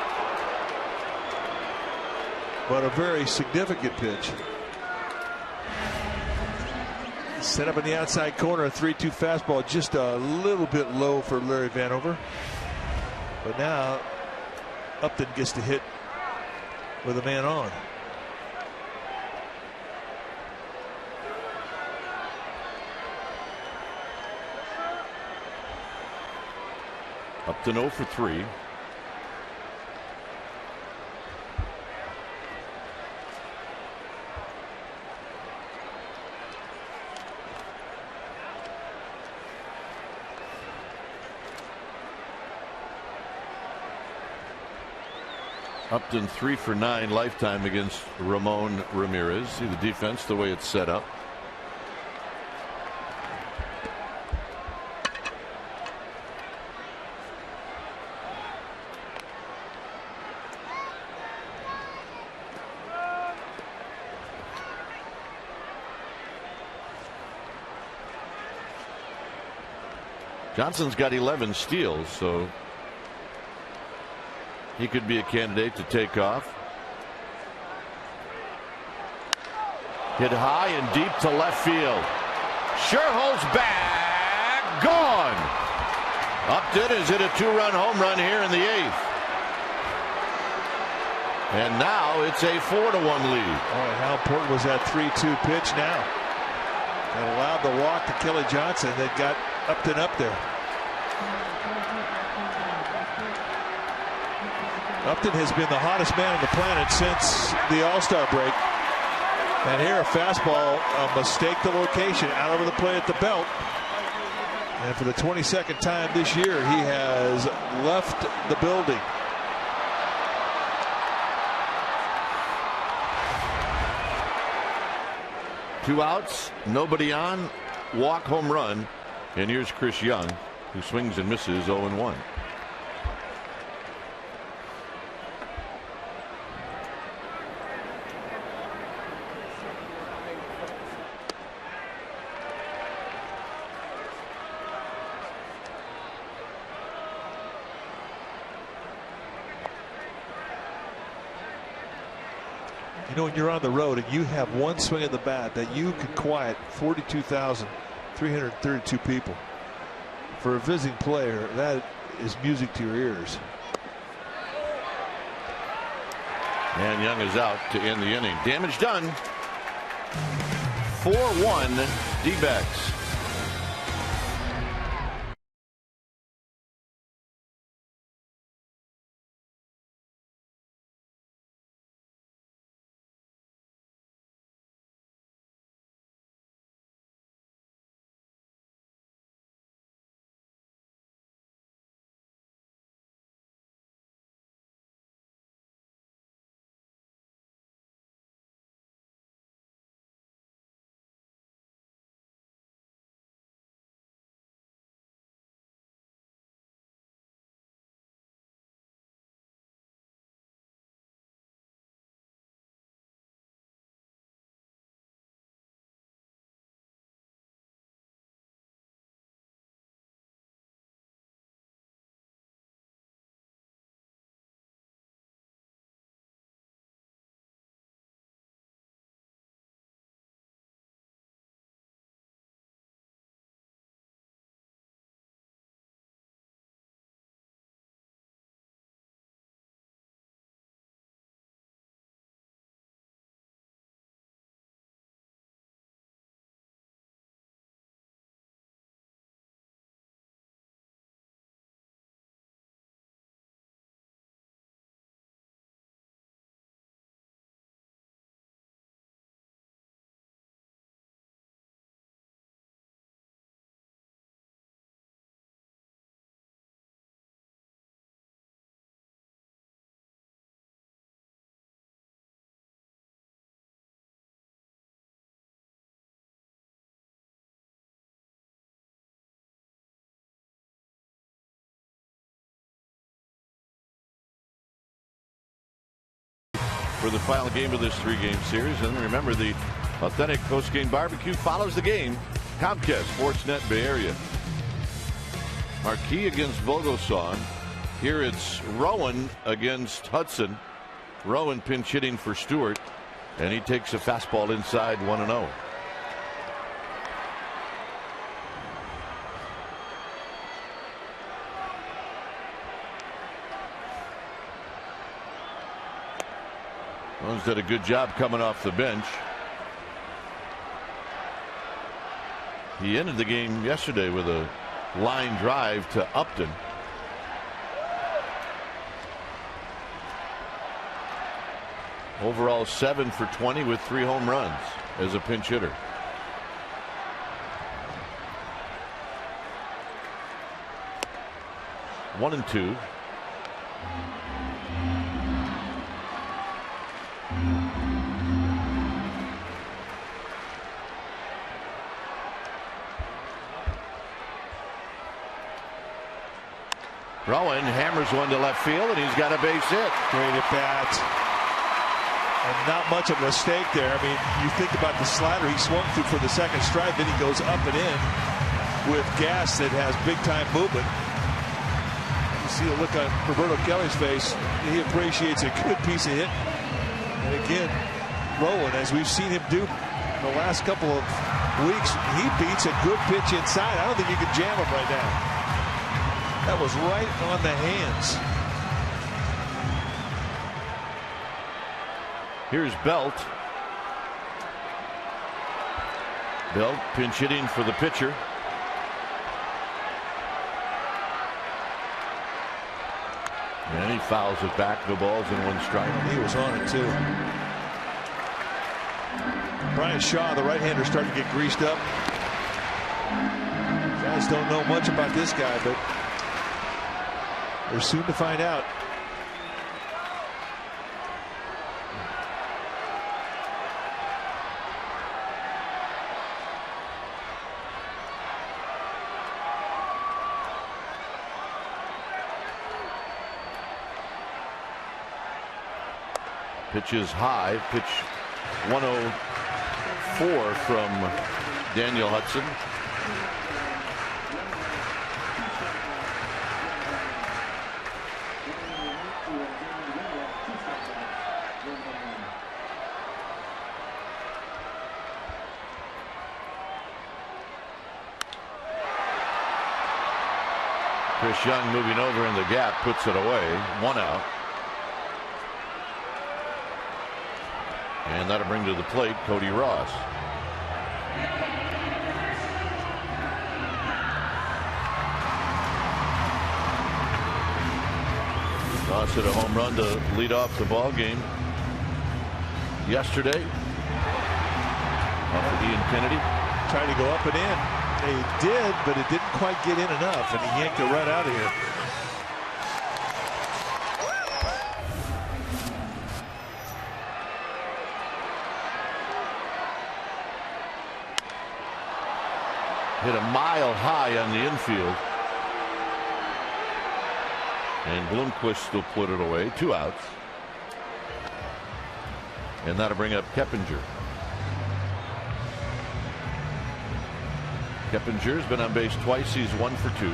but a very significant pitch. Set up in the outside corner, a 3-2 fastball, just a little bit low for Larry Vanover. But now Upton gets to hit with a man on. Upton 0 for 3. Upton 3 for 9 lifetime against Ramon Ramirez. See the defense, the way it's set up. Johnson's got 11 steals, so he could be a candidate to take off. Hit high and deep to left field. Sherholtz back, gone. Upton has hit a 2-run home run here in the 8th. And now it's a 4-1 lead. Oh, how important was that 3-2 pitch now? That allowed the walk to Kelly Johnson that got Upton up there. Upton has been the hottest man on the planet since the All-Star break. And here a fastball, a mistake the location, out over the plate at the belt. And for the 22nd time this year, he has left the building. Two outs, nobody on, walk, home run. And here's Chris Young, who swings and misses 0-1. You know, when you're on the road and you have one swing of the bat that you can quiet 42,332 people. For a visiting player, that is music to your ears. And Young is out to end the inning. Damage done. 4-1 D-backs. for the final game of this 3-game series. And remember, the authentic post-game barbecue follows the game. Comcast Sportsnet Bay Area. Marquis against Vogelsong. Here it's Rowan against Hudson. Rowan pinch hitting for Stewart, and he takes a fastball inside 1-0. Rowan's did a good job coming off the bench. He ended the game yesterday with a line drive to Upton. Overall 7 for 20 with 3 home runs as a pinch hitter. One and two. Rowan hammers one to left field, and he's got a base hit. Great at bat. And not much of a mistake there. I mean, you think about the slider he swung through for the second strike, then he goes up and in with gas that has big-time movement. You see the look on Roberto Kelly's face. He appreciates a good piece of hit. And again, Rowan, as we've seen him do the last couple of weeks, he beats a good pitch inside. I don't think you can jam him right now. That was right on the hands. Here's Belt. Belt pinch hitting for the pitcher. And he fouls it back. No balls and 1 strike. He was on it too. Brian Shaw, the right-hander, starting to get greased up. You guys don't know much about this guy, but we're soon to find out. Pitch is high. Pitch 104 from Daniel Hudson. Chris Young moving over in the gap puts it away. 1 out. And that'll bring to the plate Cody Ross. Ross hit a home run to lead off the ball game yesterday off of Ian Kennedy. Trying to go up and in. They did, but it didn't quite get in enough, and he yanked it right out of here. Hit a mile high on the infield. And Bloomquist will put it away. 2 outs. And that'll bring up Keppinger. Keppinger's been on base twice. He's 1 for 2.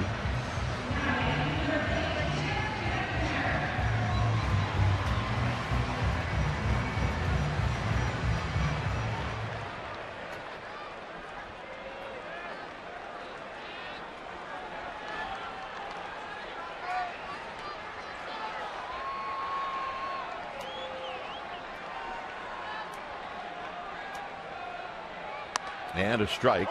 And a strike.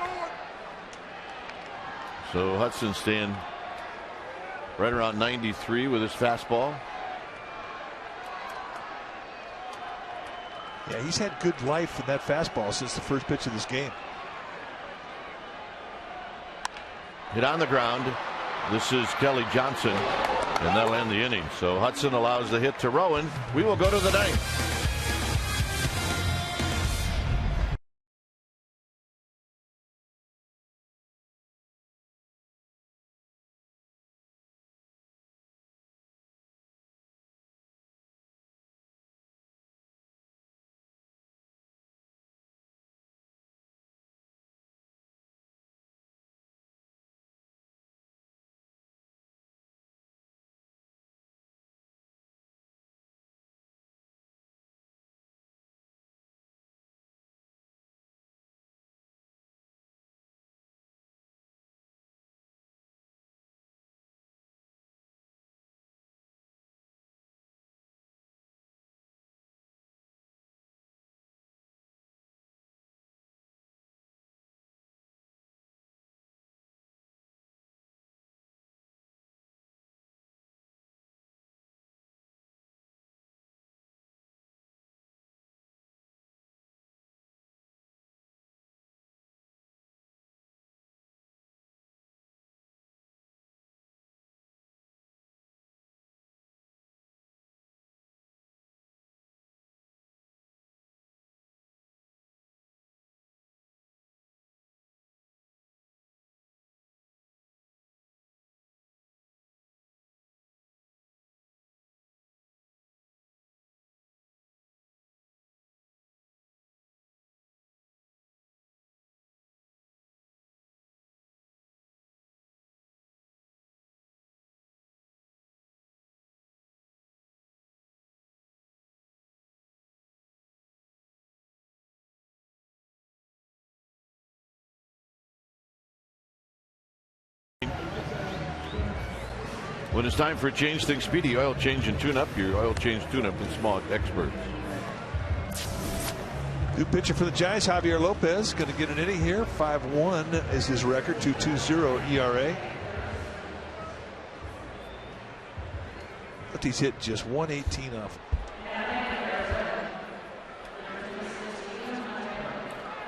So Hudson staying right around 93 with his fastball. Yeah, he's had good life in that fastball since the first pitch of this game. Hit on the ground. This is Kelly Johnson, and that'll end the inning. So Hudson allows the hit to Rowan. We will go to the 9th. When it's time for a change, think Speedy Oil Change and Tune Up. Your oil change tune-up and small experts. New pitcher for the Giants, Javier Lopez, going to get an inning here. 5-1 is his record, 2.20 ERA. But he's hit just 118 off.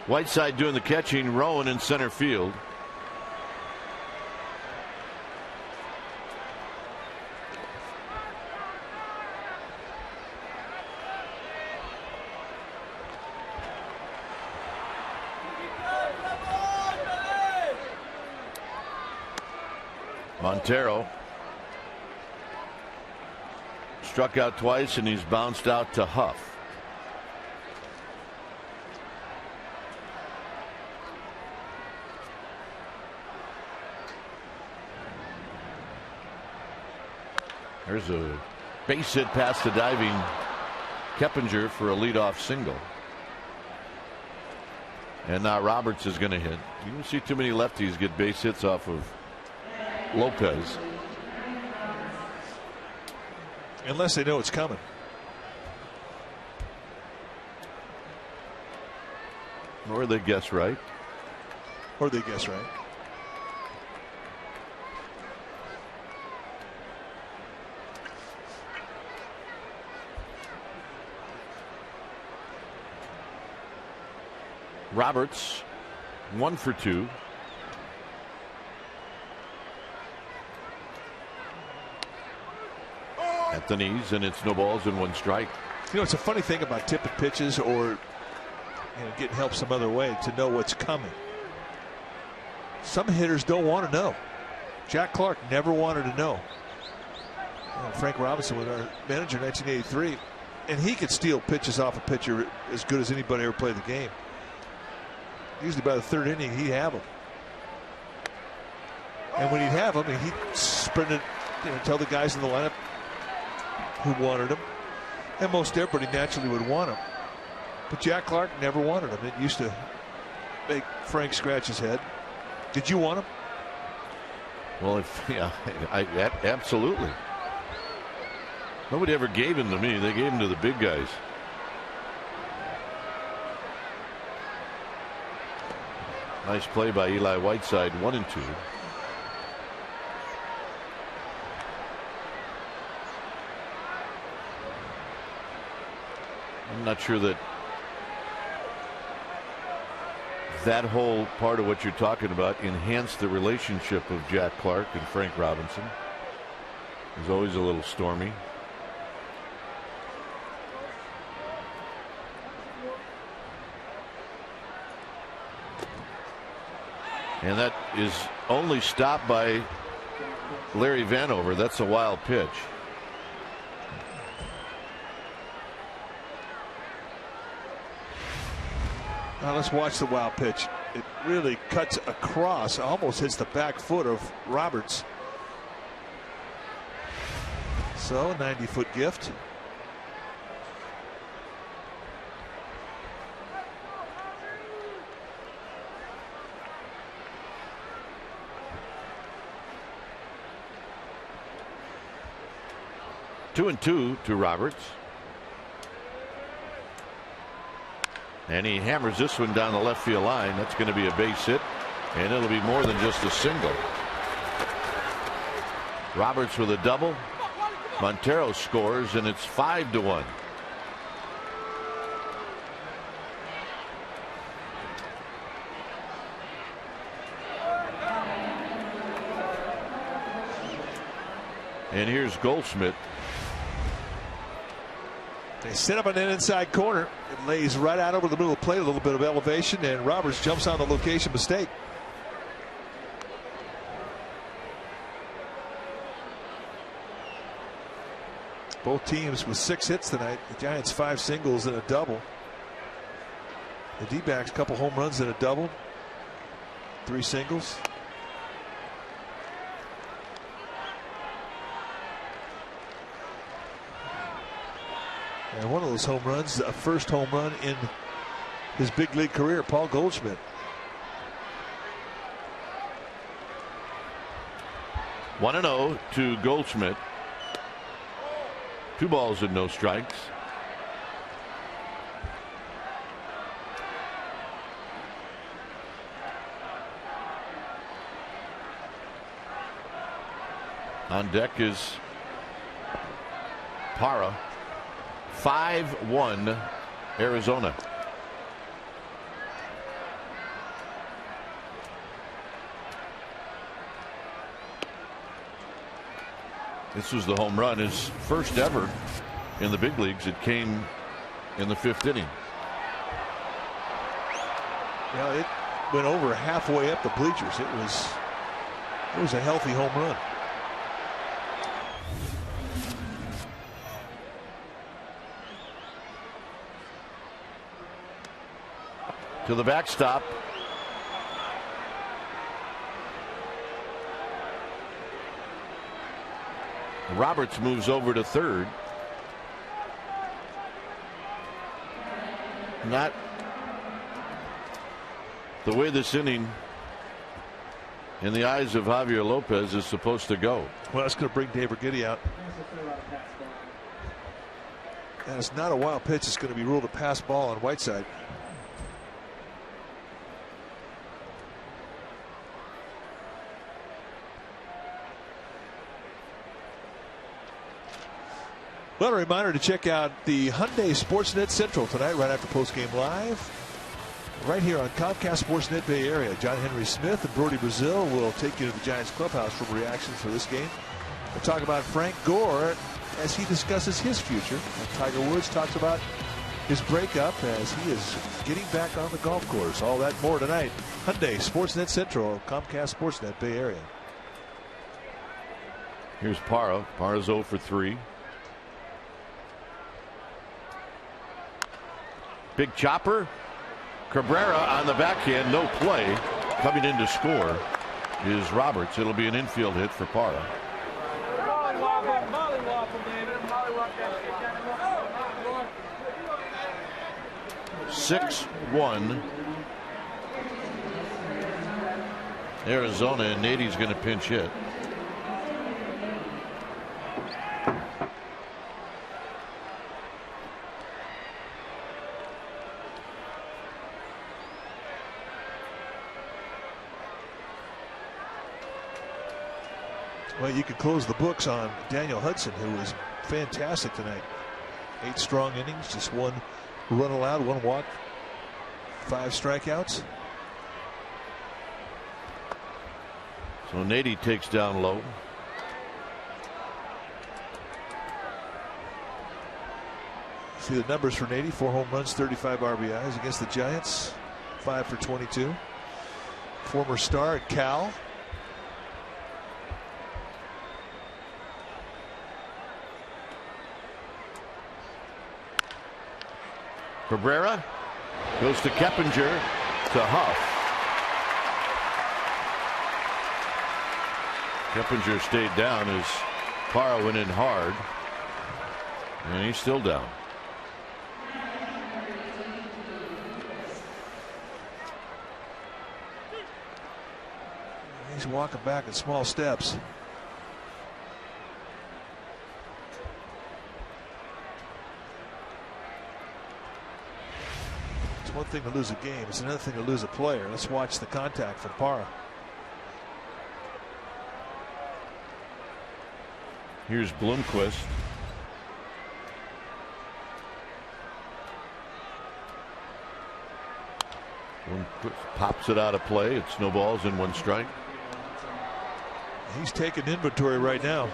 Whiteside doing the catching, Rowan in center field. Montero struck out twice and he's bounced out to Huff. There's a base hit past the diving Keppinger for a leadoff single. And now Roberts is going to hit. You don't see too many lefties get base hits off of Lopez. Unless they know it's coming. Or they guess right. Or they guess right. Roberts 1 for 2. At the knees, and it's no balls and 1 strike. You know, it's a funny thing about tipping pitches or getting help some other way to know what's coming. Some hitters don't want to know. Jack Clark never wanted to know. Frank Robinson was our manager in 1983, and he could steal pitches off a pitcher as good as anybody ever played the game. Usually by the 3rd inning, he'd have them. And when he'd have them, he'd sprint it, tell the guys in the lineup who wanted him. And most everybody naturally would want him. But Jack Clark never wanted him. It used to make Frank scratch his head. Did you want him? Well, absolutely. Nobody ever gave him to me. They gave him to the big guys. Nice play by Eli Whiteside, 1 and 2. I'm not sure that whole part of what you're talking about enhanced the relationship of Jack Clark and Frank Robinson. It was always a little stormy. And that is only stopped by Larry Vanover. That's a wild pitch. Now let's watch the wild pitch. It really cuts across, almost hits the back foot of Roberts. So a 90-foot gift. Two and 2 to Roberts. And he hammers this one down the left field line. That's going to be a base hit, and it'll be more than just a single. Roberts with a double. Montero scores, and it's 5-1. And here's Goldschmidt. They set up an inside corner. It lays right out over the middle of the plate, a little bit of elevation, and Roberts jumps on the location mistake. Both teams with 6 hits tonight. The Giants 5 singles and a double. The D-backs a couple home runs and a double. 3 singles. And one of those home runs, a first home run in his big league career, Paul Goldschmidt. 1-0 to Goldschmidt. 2 balls and no strikes. On deck is Parra. 5-1 Arizona. This was the home run, his first ever in the big leagues. It came in the 5th inning. Yeah, it went over halfway up the bleachers. It was a healthy home run. To the backstop. Roberts moves over to third. Not the way this inning, in the eyes of Javier Lopez, is supposed to go. Well, that's going to bring Dave Urquidy out. And it's not a wild pitch. It's going to be ruled a pass ball on Whiteside. Well, a reminder to check out the Hyundai Sportsnet Central tonight, right after postgame live. Right here on Comcast Sportsnet Bay Area. John Henry Smith and Brody Brazil will take you to the Giants clubhouse for reactions for this game. We'll talk about Frank Gore as he discusses his future. And Tiger Woods talks about his breakup as he is getting back on the golf course. All that more tonight. Hyundai Sportsnet Central, Comcast Sportsnet Bay Area. Here's Parra. Parra's 0 for 3. Big chopper. Cabrera on the backhand, no play. Coming in to score is Roberts. It'll be an infield hit for Parra. 6-1 Arizona, and Nady's going to pinch hit. Well, you could close the books on Daniel Hudson, who was fantastic tonight. 8 strong innings, just 1 run allowed, 1 walk, 5 strikeouts. So Nady takes down low. See the numbers for Nady: 4 home runs, 35 RBIs against the Giants, 5 for 22. Former star at Cal. Cabrera goes to Keppinger, to Huff. Keppinger stayed down as Parra went in hard, and he's still down. He's walking back in small steps. It's one thing to lose a game, it's another thing to lose a player. Let's watch the contact from Parra. Here's Bloomquist. Bloomquist pops it out of play. It's no balls and 1 strike. He's taking inventory right now.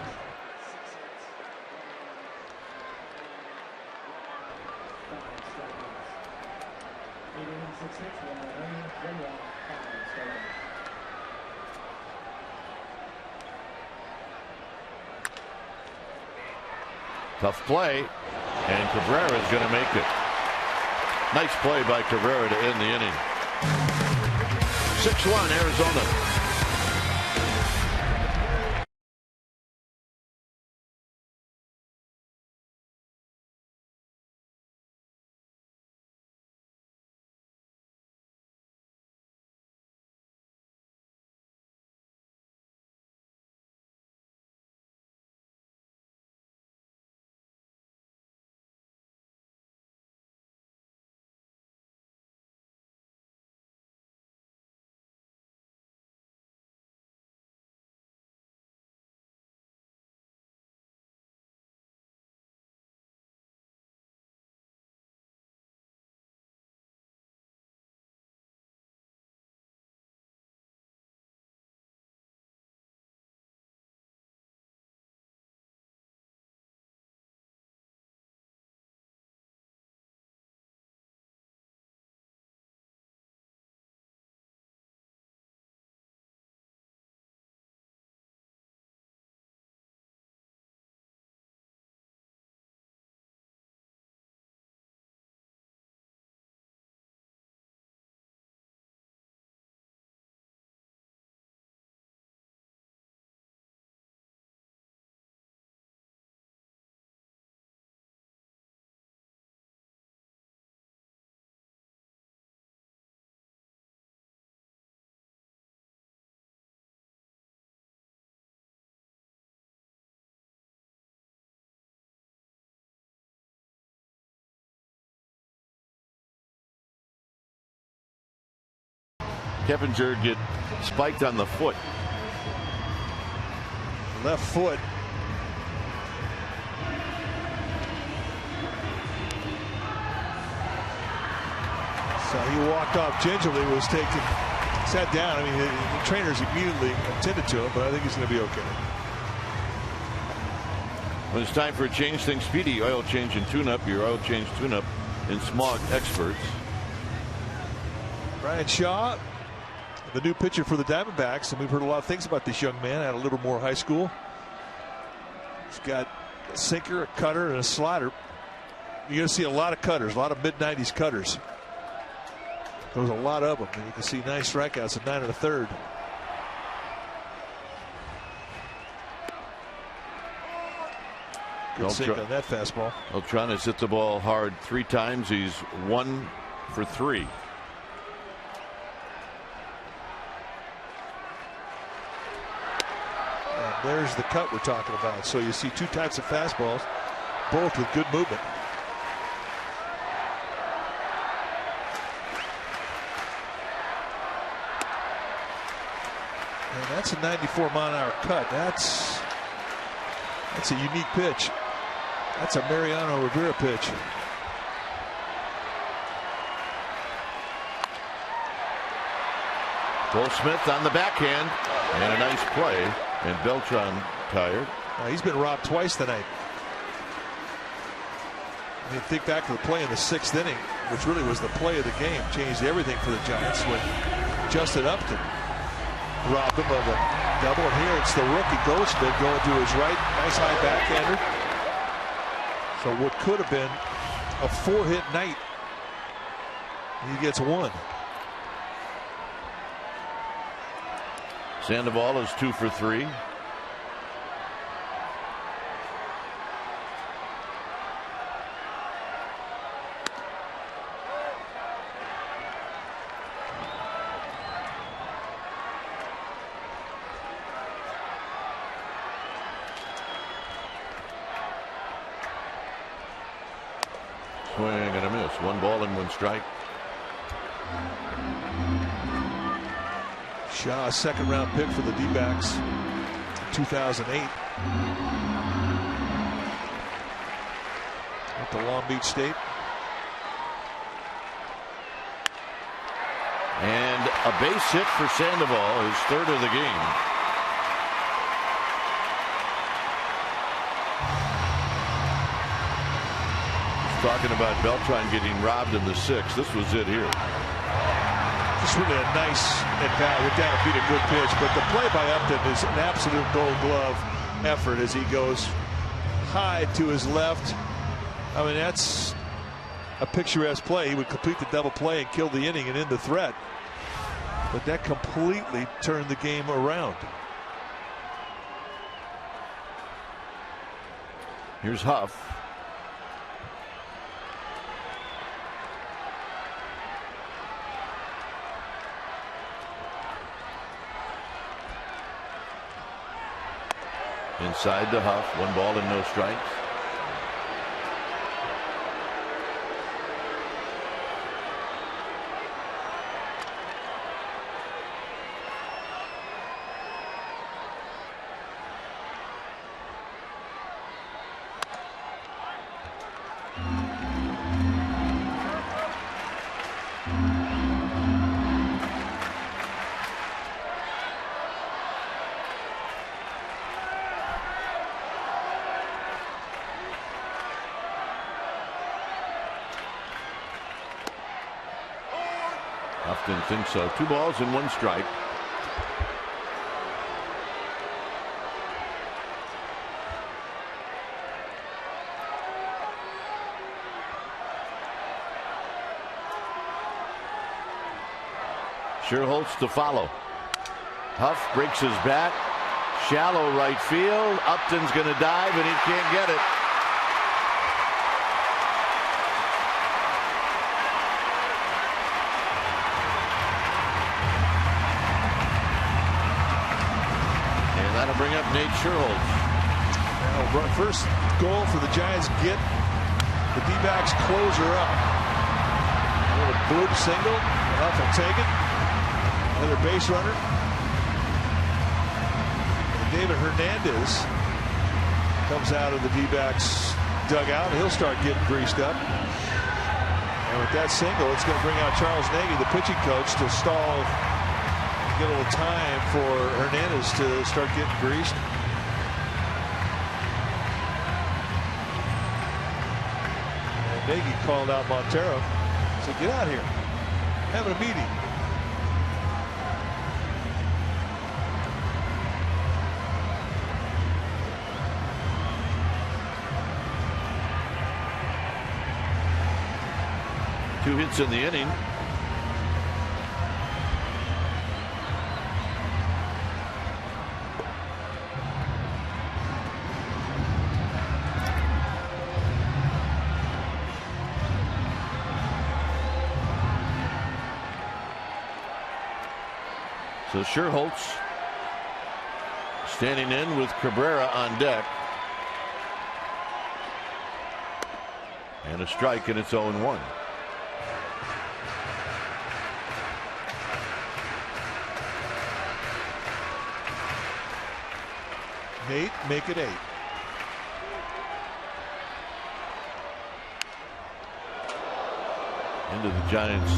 Tough play, and Cabrera is going to make it. Nice play by Cabrera to end the inning. 6-1 Arizona. Keppinger get spiked on the foot. Left foot. So he walked off gingerly, was taken, sat down. I mean, the trainers immediately attended to him, but I think he's going to be okay. When it's time for a change, think Speedy Oil Change and Tune-Up. Your oil change tune-up and smog experts. Brian Shaw, the new pitcher for the Diamondbacks, and we've heard a lot of things about this young man out of Livermore High School. He's got a sinker, a cutter, and a slider. You're going to see a lot of cutters, a lot of mid-90s cutters. There's a lot of them, and you can see 9 strikeouts at 9 1/3. Good sink on that fastball. Beltran hit the ball hard 3 times. He's 1 for 3. And there's the cut we're talking about. So you see 2 types of fastballs, both with good movement. And that's a 94-mile-an-hour cut. That's a unique pitch. That's a Mariano Rivera pitch. Goldschmidt on the backhand, and a nice play. And Beltran tired. He's been robbed twice tonight. I mean, think back to the play in the 6th inning, which really was the play of the game. Changed everything for the Giants when Justin Upton robbed him of a double. And here it's the rookie Goldschmidt going to his right. Nice high backhander. So what could have been a 4-hit night, he gets 1. Sandoval is 2 for 3. Swing and a miss. 1 ball and 1 strike. Shaw, a 2nd-round pick for the D-backs in 2008. At the Long Beach State. And a base hit for Sandoval, his 3rd of the game. Talking about Beltran getting robbed in the 6th. This was it here. Just really a nice at-bat. Went down and beat a good pitch, but the play by Upton is an absolute Gold Glove effort as he goes high to his left. I mean, that's a picturesque play. He would complete the double play and kill the inning and end the threat. But that completely turned the game around. Here's Huff. Inside to Huff. 1 ball and no strikes. Upton thinks so. 2 balls and 1 strike. Sherholtz to follow. Huff breaks his bat. Shallow right field. Upton's going to dive and he can't get it. That'll bring up Nate Sherholtz. Now, first goal for the Giants, get the D-backs closer up. A little bloop single. Huff will take it. Another base runner. And David Hernandez comes out of the D-backs dugout. He'll start getting greased up. And with that single, it's going to bring out Charles Nagy, the pitching coach, to stall, get a little time for Hernandez to start getting greased. And Nagy called out Montero. Said, get out here. Having a meeting. Two hits in the inning. So Scherholtz standing in with Cabrera on deck. And a strike, and it's 0-1. Nate, make it 8. Into the Giants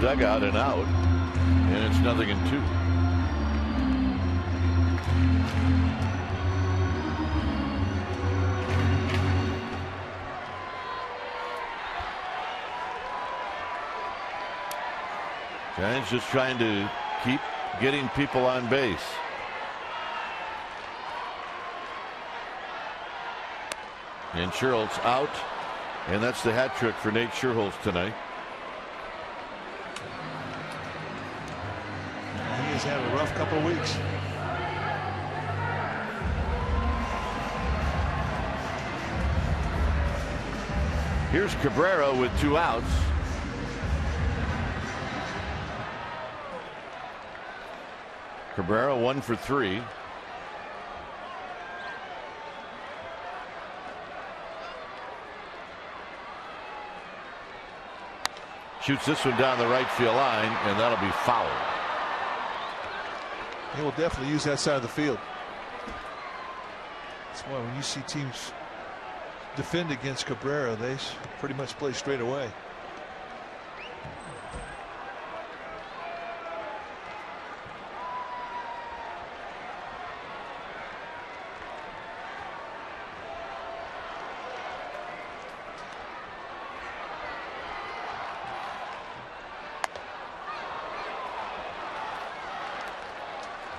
dugout and out, and it's 0-2. Giants just trying to keep getting people on base. And Scherholtz out, and that's the hat trick for Nate Scherholtz tonight. He has had a rough couple of weeks. Here's Cabrera with 2 outs. Cabrera 1 for 3. Shoots this one down the right field line, and that'll be foul. He will definitely use that side of the field. That's why when you see teams defend against Cabrera, they pretty much play straight away.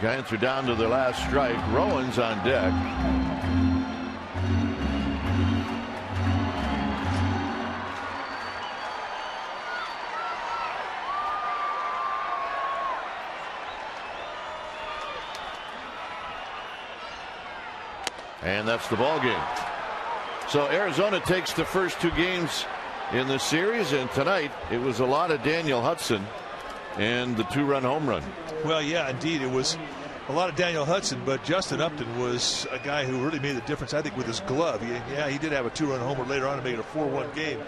Giants are down to their last strike. Rowan's on deck. And that's the ball game. So Arizona takes the first 2 games in the series, and tonight it was a lot of Daniel Hudson and the 2-run home run. Well, yeah, indeed. It was a lot of Daniel Hudson, but Justin Upton was a guy who really made the difference, I think, with his glove. He did have a 2-run homer later on to make it a 4-1 game.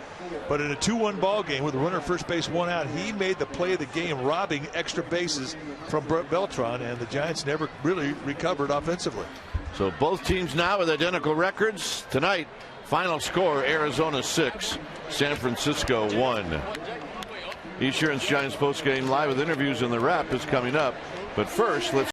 But in a 2-1 ball game with a runner at first base, 1 out, he made the play of the game, robbing extra bases from Brett Beltran, and the Giants never really recovered offensively. So both teams now with identical records. Tonight, final score, Arizona 6, San Francisco 1. Esurance Giants postgame live with interviews, and the wrap is coming up. But first, let's